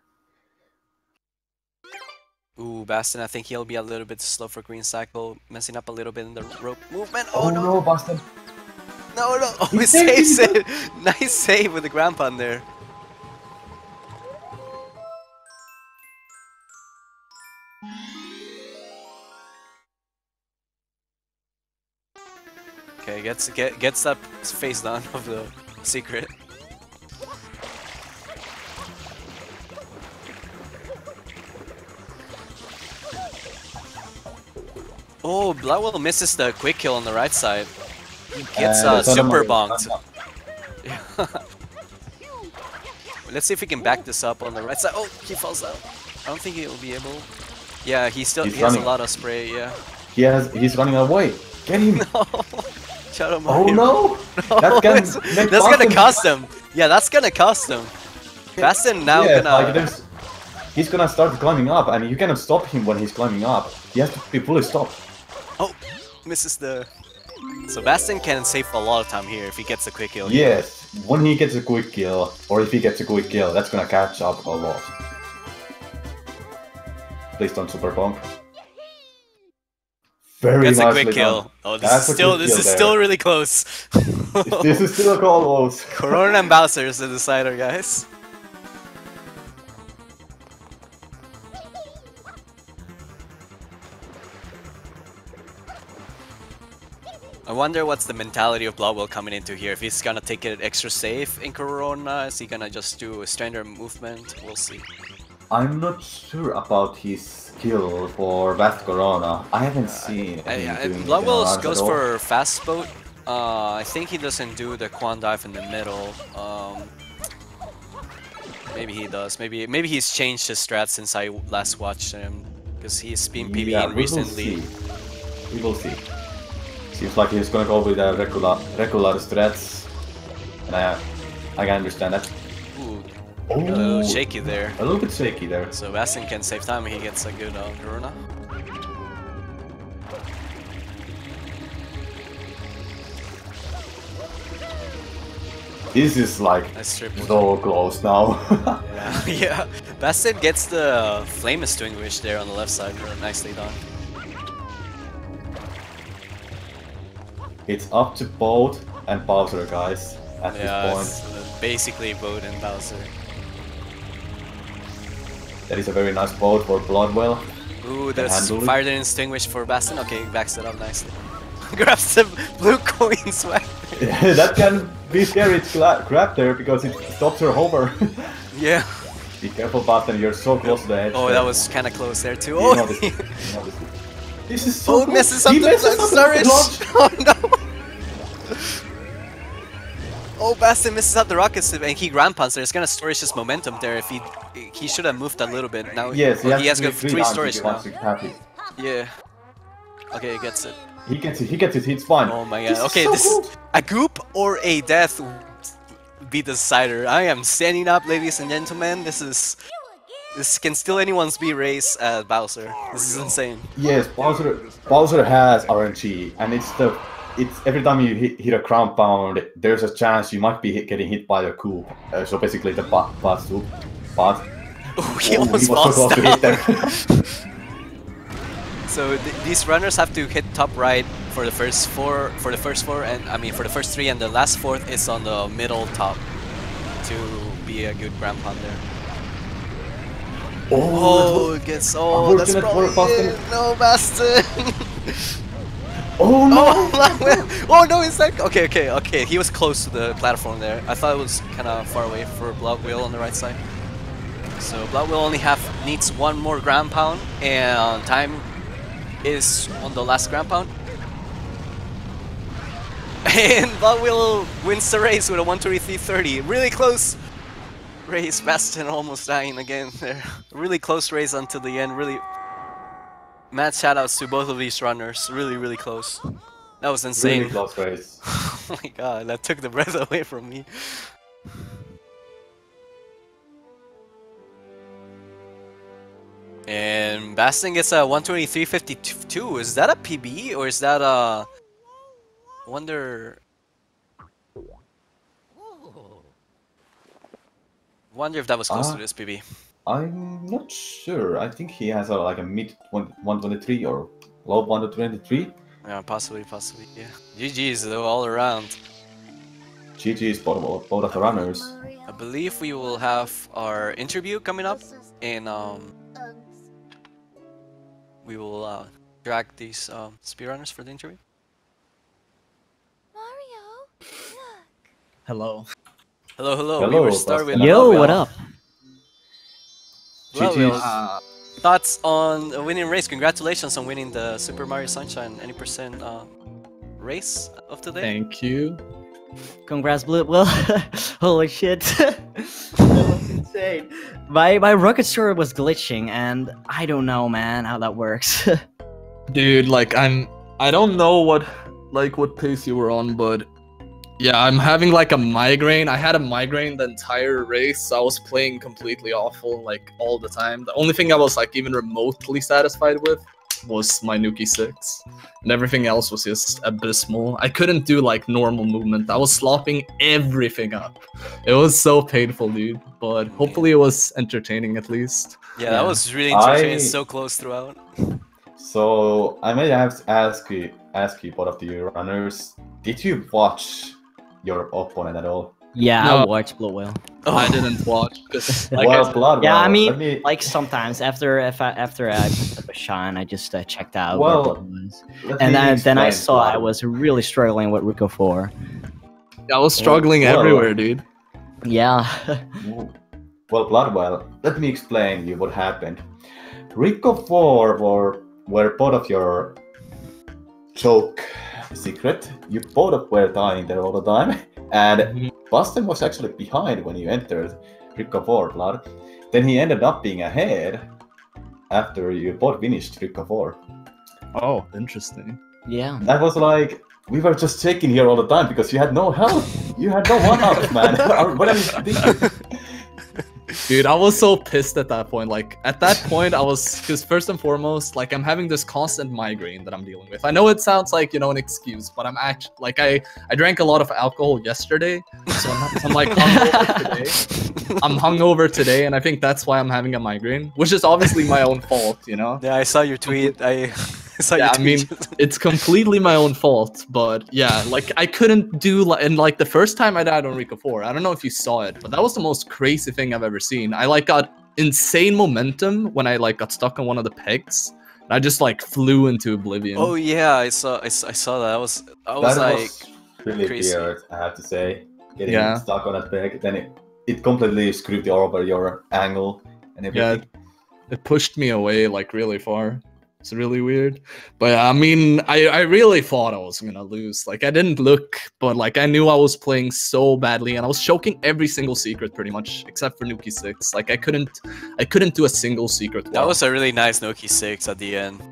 [SPEAKER 1] Ooh, Basten, I think he'll be a little bit slow for green cycle, messing up a little bit in the rope movement.
[SPEAKER 2] Oh no, Basten!
[SPEAKER 1] No! Oh, he
[SPEAKER 2] saved
[SPEAKER 1] saves it! Nice save with the ground pound there. Okay, gets that face down of the secret. Oh, Bloodwhale misses the quick kill on the right side. He gets super bonked. Yeah. Let's see if we can back this up on the right side. Oh, he falls down. I don't think he'll be able. Yeah, he has a lot of spray. Yeah.
[SPEAKER 2] He's running away. Get him!
[SPEAKER 1] No. Shut him
[SPEAKER 2] Oh
[SPEAKER 1] up.
[SPEAKER 2] no!
[SPEAKER 1] No, that's gonna cost him. Yeah, that's gonna cost him. Basten now gonna.
[SPEAKER 2] He's gonna start climbing up, and you cannot stop him when he's climbing up. He has to be fully stopped.
[SPEAKER 1] Oh, misses the. So Basten can save a lot of time here if he gets a quick kill.
[SPEAKER 2] Yes, when he gets a quick kill, or if he gets a quick kill, that's gonna catch up a lot. Please don't super bonk. Very
[SPEAKER 1] Gets
[SPEAKER 2] nicely
[SPEAKER 1] a quick kill.
[SPEAKER 2] done.
[SPEAKER 1] Oh, this is still really close.
[SPEAKER 2] This is still close.
[SPEAKER 1] Corona and Bowser is the decider, guys. I wonder what's the mentality of Bloodwhale coming into here. If he's gonna take it extra safe in Corona, is he gonna just do a standard movement? We'll see.
[SPEAKER 2] I'm not sure about his skill for Vast Corona. I haven't seen him doing
[SPEAKER 1] Bloodwhale goes for fast boat. I think he doesn't do the Quan dive in the middle. Maybe he does. Maybe he's changed his strat since I last watched him, because he's been PBing recently.
[SPEAKER 2] We will see. Seems like he's gonna go with a regular strats, and I can understand that.
[SPEAKER 1] Ooh,
[SPEAKER 2] a
[SPEAKER 1] little shaky there.
[SPEAKER 2] A little bit shaky there.
[SPEAKER 1] So Basten can save time. He gets a good Corona.
[SPEAKER 2] This is like so close now.
[SPEAKER 1] Yeah, yeah. Basten gets the flame extinguish there on the left side. Nicely done.
[SPEAKER 2] It's up to Boat and Bowser, guys, at this point.
[SPEAKER 1] It's basically Boat and Bowser.
[SPEAKER 2] That is a very nice boat for Bloodwhale.
[SPEAKER 1] Ooh, that's fire didn't extinguish for Basten. Okay, backs it up nicely. Grabs the blue coins back.
[SPEAKER 2] Yeah, that can be scary to grab there because it stops her hover.
[SPEAKER 1] Yeah.
[SPEAKER 2] Be careful, Basten, you're so close to the edge.
[SPEAKER 1] Oh, that was kind of close there too. Oh,
[SPEAKER 2] this is so
[SPEAKER 1] cool. Messes up the storage. Oh no. Oh, Basten misses out the rocket slip and he Grand Panzer. It's gonna storage his momentum there. If he should have moved a little bit. Now
[SPEAKER 2] yes,
[SPEAKER 1] he has got 3 storage now. Yeah. Okay, he gets it.
[SPEAKER 2] He gets it, he's fine.
[SPEAKER 1] Oh my god. Okay, this is a goop or a death be the decider. I am standing up, ladies and gentlemen. This can steal anyone's B race at Bowser. This is insane.
[SPEAKER 2] Yes, Bowser has RNG, and it's every time you hit a ground pound, there's a chance you might be getting hit by the coup. So basically the pass loop. But
[SPEAKER 1] he almost falls down. So these runners have to hit top right for the first 4, and I mean for the first 3, and the last 4th is on the middle top to be a good ground pound there. Oh, it gets that's probably it. No, Basten.
[SPEAKER 2] Oh no!
[SPEAKER 1] Oh no, it's like okay. He was close to the platform there. I thought it was kind of far away for Bloodwhale on the right side. So Bloodwhale only needs 1 more ground pound, and time is on the last ground pound. And Bloodwhale wins the race with a 1:23.30. Really close race. Basten almost dying again there. Really close race until the end. Really mad shoutouts to both of these runners. Really close. That was insane.
[SPEAKER 2] Really close race.
[SPEAKER 1] Oh my god, that took the breath away from me. And Basten gets a 1:23.52. Is that a PB or is that a... I wonder if that was close to this PB.
[SPEAKER 2] I'm not sure. I think he has like a mid 123 or low 123.
[SPEAKER 1] Yeah, possibly, yeah. GG's though, all around.
[SPEAKER 2] GG's both of the runners.
[SPEAKER 1] I believe we will have our interview coming up, and we will drag these speedrunners for the interview.
[SPEAKER 5] Hello.
[SPEAKER 1] Hello, hello. We
[SPEAKER 2] Hello,
[SPEAKER 1] will start with
[SPEAKER 2] Basten.
[SPEAKER 6] Yo, what
[SPEAKER 1] Bloodwhale.
[SPEAKER 6] up?
[SPEAKER 1] Bloodwhale,
[SPEAKER 2] GG's.
[SPEAKER 1] thoughts on a winning race? Congratulations on winning the Super Mario Sunshine any percent race of today.
[SPEAKER 5] Thank you.
[SPEAKER 6] Congrats, Bloodwhale. Holy shit. That was insane. My rocket sword was glitching, and I don't know, man, how that works.
[SPEAKER 5] Dude, like I don't know what pace you were on, but yeah, I'm having like a migraine. I had a migraine the entire race. So I was playing completely awful like all the time. The only thing I was like even remotely satisfied with was my Nuki 6. And everything else was just abysmal. I couldn't do like normal movement. I was slopping everything up. It was so painful, dude. But hopefully it was entertaining at least.
[SPEAKER 1] Yeah, that was really entertaining.
[SPEAKER 2] I-
[SPEAKER 1] So close throughout.
[SPEAKER 2] So I may have to ask you, both of you runners, did you watch your opponent at all?
[SPEAKER 6] Yeah,
[SPEAKER 5] No.
[SPEAKER 6] I watched Bloodwhale.
[SPEAKER 5] I didn't watch because like
[SPEAKER 2] Well, Bloodwhale,
[SPEAKER 6] Yeah, I mean,
[SPEAKER 2] let me-
[SPEAKER 6] like sometimes after I picked up a shine, I just checked out
[SPEAKER 2] Well,
[SPEAKER 6] where Blood was.
[SPEAKER 2] let
[SPEAKER 6] And
[SPEAKER 2] me
[SPEAKER 6] then I
[SPEAKER 2] explain
[SPEAKER 6] saw I
[SPEAKER 2] Blood-
[SPEAKER 6] was really struggling with Rico 4.
[SPEAKER 5] I was struggling
[SPEAKER 2] Well,
[SPEAKER 5] everywhere, dude.
[SPEAKER 6] Yeah.
[SPEAKER 2] Well, Bloodwhale, let me explain you what happened. Rico 4 were both of your choke secret. You both were dying there all the time. And
[SPEAKER 5] Mhm.
[SPEAKER 2] Basten was actually behind when you entered Rico 4, Blood. Then he ended up being ahead after you both finished Rico 4.
[SPEAKER 5] Oh, interesting.
[SPEAKER 6] Yeah.
[SPEAKER 2] That was like, we were just checking here all the time because you had no health. You had no one-ups, man. What are you thinking?
[SPEAKER 5] Dude, I was so pissed at that point. Like, at that point, I was, because first and foremost, like, I'm having this constant migraine that I'm dealing with. I know it sounds like, you know, an excuse, but I'm actually, like, I drank a lot of alcohol yesterday, so I'm like, hungover today. I'm hungover today, and I think that's why I'm having a migraine, which is obviously my own fault, you know?
[SPEAKER 1] Yeah, I saw your tweet. I saw your
[SPEAKER 5] Yeah, I
[SPEAKER 1] tweet.
[SPEAKER 5] mean, it's completely my own fault, but yeah, like I couldn't do and like the first time I died on Rico 4, I don't know if you saw it, but that was the most crazy thing I've ever seen. I like got insane momentum when I like got stuck on one of the pegs, and I just like flew into oblivion.
[SPEAKER 1] Oh yeah, I saw that. I was
[SPEAKER 2] That
[SPEAKER 1] like
[SPEAKER 2] was really
[SPEAKER 1] crazy.
[SPEAKER 2] weird, I have to say. Getting
[SPEAKER 5] Yeah.
[SPEAKER 2] stuck on that peg, then it completely screwed over your angle and everything.
[SPEAKER 5] It pushed me away like really far. It's really weird. But I mean, I really thought I was gonna lose. Like I didn't look, but like I knew I was playing so badly and I was choking every single secret pretty much, except for Nuki 6. Like I couldn't do a single secret.
[SPEAKER 1] that
[SPEAKER 5] well.
[SPEAKER 1] was a really nice Noki 6 at the end.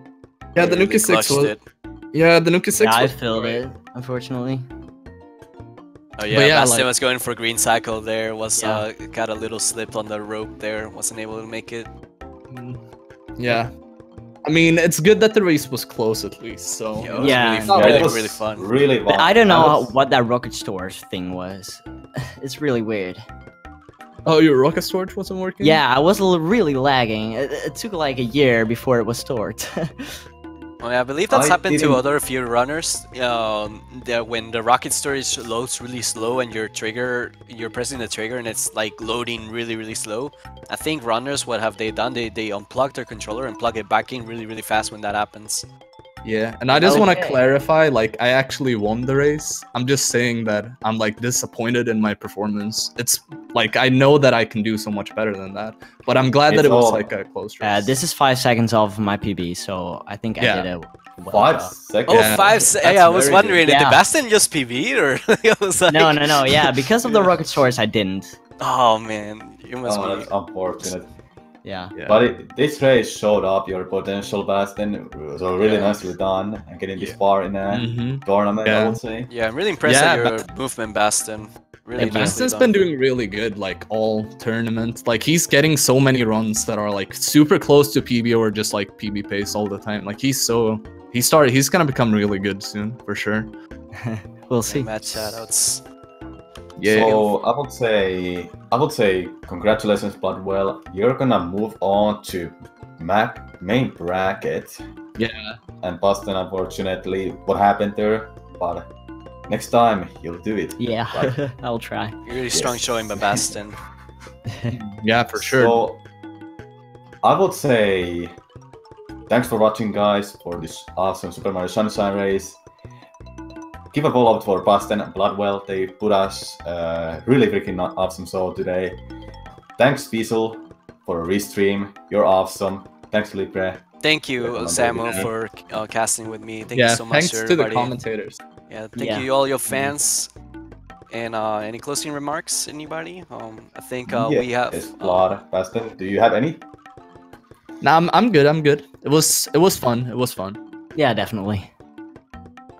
[SPEAKER 5] Yeah, the
[SPEAKER 1] Really
[SPEAKER 5] Nuki 6
[SPEAKER 1] clutched
[SPEAKER 5] was
[SPEAKER 1] it.
[SPEAKER 5] Yeah, the Nuki 6
[SPEAKER 6] Yeah, I
[SPEAKER 5] was
[SPEAKER 6] filled
[SPEAKER 5] great.
[SPEAKER 6] it, unfortunately.
[SPEAKER 1] Oh yeah,
[SPEAKER 5] But yeah,
[SPEAKER 1] Basten
[SPEAKER 5] like-
[SPEAKER 1] was going for green cycle there. Was
[SPEAKER 6] Yeah.
[SPEAKER 1] got a little slipped on the rope there. Wasn't able to make it.
[SPEAKER 5] Yeah. I mean, it's good that the race was close at least, so...
[SPEAKER 1] Yeah, it was
[SPEAKER 6] Yeah.
[SPEAKER 1] really,
[SPEAKER 6] Yeah,
[SPEAKER 1] fun.
[SPEAKER 2] it
[SPEAKER 1] really,
[SPEAKER 2] was
[SPEAKER 1] really fun.
[SPEAKER 2] Really
[SPEAKER 6] But
[SPEAKER 2] fun.
[SPEAKER 6] I don't know
[SPEAKER 2] I was-
[SPEAKER 6] what that rocket storage thing was. It's really weird.
[SPEAKER 5] Oh, your rocket storage wasn't working?
[SPEAKER 6] Yeah, I was really lagging. It took like a year before it was stored.
[SPEAKER 1] Oh, yeah, I believe that's
[SPEAKER 2] I
[SPEAKER 1] happened to
[SPEAKER 2] didn't-
[SPEAKER 1] other few runners. When the rocket storage loads really slow and you're pressing the trigger and it's like loading really slow. I think runners, what have they done? They unplug their controller and plug it back in really fast when that happens.
[SPEAKER 5] Yeah, and I just want to
[SPEAKER 6] Okay.
[SPEAKER 5] clarify, like, I actually won the race. I'm just saying that I'm, like, disappointed in my performance. It's, like, I know that I can do so much better than that, but I'm glad that
[SPEAKER 2] It's
[SPEAKER 5] it was,
[SPEAKER 2] all-
[SPEAKER 5] like, a close race.
[SPEAKER 6] This is 5 seconds off my PB, so I think
[SPEAKER 5] Yeah.
[SPEAKER 6] I did a well
[SPEAKER 2] 5
[SPEAKER 6] job.
[SPEAKER 2] seconds.
[SPEAKER 1] Oh,
[SPEAKER 5] Yeah, that's
[SPEAKER 1] yeah, I was
[SPEAKER 5] very
[SPEAKER 1] wondering,
[SPEAKER 5] good.
[SPEAKER 1] did the
[SPEAKER 6] Yeah.
[SPEAKER 1] Basten just PB or? I was like,
[SPEAKER 6] No, yeah, because of the rocket storage, I didn't.
[SPEAKER 1] Oh man, you must
[SPEAKER 2] Oh,
[SPEAKER 1] be.
[SPEAKER 2] that's unfortunate.
[SPEAKER 6] Yeah.
[SPEAKER 5] Yeah.
[SPEAKER 2] But this race showed up your potential, Basten. So really
[SPEAKER 1] Yeah.
[SPEAKER 2] nicely done and getting this
[SPEAKER 1] Yeah.
[SPEAKER 2] far in a
[SPEAKER 5] Mhm.
[SPEAKER 2] tournament, I
[SPEAKER 5] Yeah.
[SPEAKER 2] would say.
[SPEAKER 1] Yeah, I'm really impressed
[SPEAKER 5] Yeah,
[SPEAKER 1] at your movement, Basten. Really
[SPEAKER 6] Thank you.
[SPEAKER 1] nicely
[SPEAKER 5] Basten's
[SPEAKER 1] done.
[SPEAKER 5] been doing really good, like, all tournament. Like, he's getting so many runs that are, like, super close to PB or just, like, PB pace all the time. Like, he's gonna become really good soon, for sure.
[SPEAKER 6] We'll
[SPEAKER 1] Yeah,
[SPEAKER 6] see.
[SPEAKER 1] match shoutouts.
[SPEAKER 5] Yeah.
[SPEAKER 2] So I would say congratulations, Bloodwhale. You're gonna move on to main bracket.
[SPEAKER 5] Yeah.
[SPEAKER 2] And Basten, unfortunately, what happened there? But next time you'll do it.
[SPEAKER 6] Yeah,
[SPEAKER 2] Right.
[SPEAKER 6] I'll try.
[SPEAKER 1] Really strong
[SPEAKER 2] Yes.
[SPEAKER 1] showing by Basten.
[SPEAKER 5] Yeah, for sure.
[SPEAKER 2] So I would say thanks for watching, guys, for this awesome Super Mario Sunshine race. give a follow up for Basten and Bloodwhale. They put us really freaking awesome show today. Thanks, Fiesel, for a restream. You're awesome. Thanks, Libre.
[SPEAKER 1] Thank you, Samu, for casting with me. Thank you so much,
[SPEAKER 5] thanks to
[SPEAKER 1] everybody.
[SPEAKER 5] the commentators.
[SPEAKER 1] Yeah, thank you all your fans. And any closing remarks, anybody? I think we have.
[SPEAKER 2] Yes, Blood, Basten. Do you have any?
[SPEAKER 5] Nah, I'm good. I'm good. It was fun. It was fun.
[SPEAKER 6] Yeah, definitely.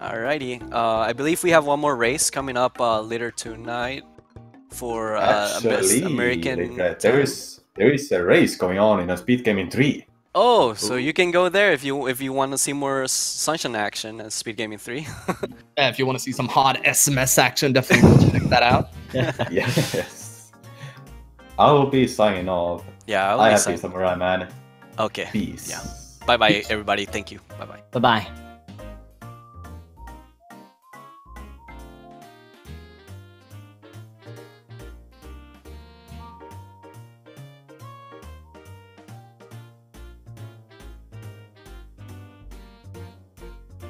[SPEAKER 1] Alrighty. I believe we have one more race coming up later tonight for
[SPEAKER 2] Actually,
[SPEAKER 1] American.
[SPEAKER 2] there is a race going on in a Speed Gaming 3.
[SPEAKER 1] Oh, so you can go there if you want to see more Sunshine action at Speed Gaming 3.
[SPEAKER 5] Yeah, if you want to see some hot SMS action, definitely go check that out.
[SPEAKER 2] Yes. I will be signing off.
[SPEAKER 1] Yeah,
[SPEAKER 2] I have to be Samurai Man.
[SPEAKER 1] Okay.
[SPEAKER 2] Peace.
[SPEAKER 1] Yeah. Bye bye, everybody. Thank you. Bye bye.
[SPEAKER 6] Bye bye.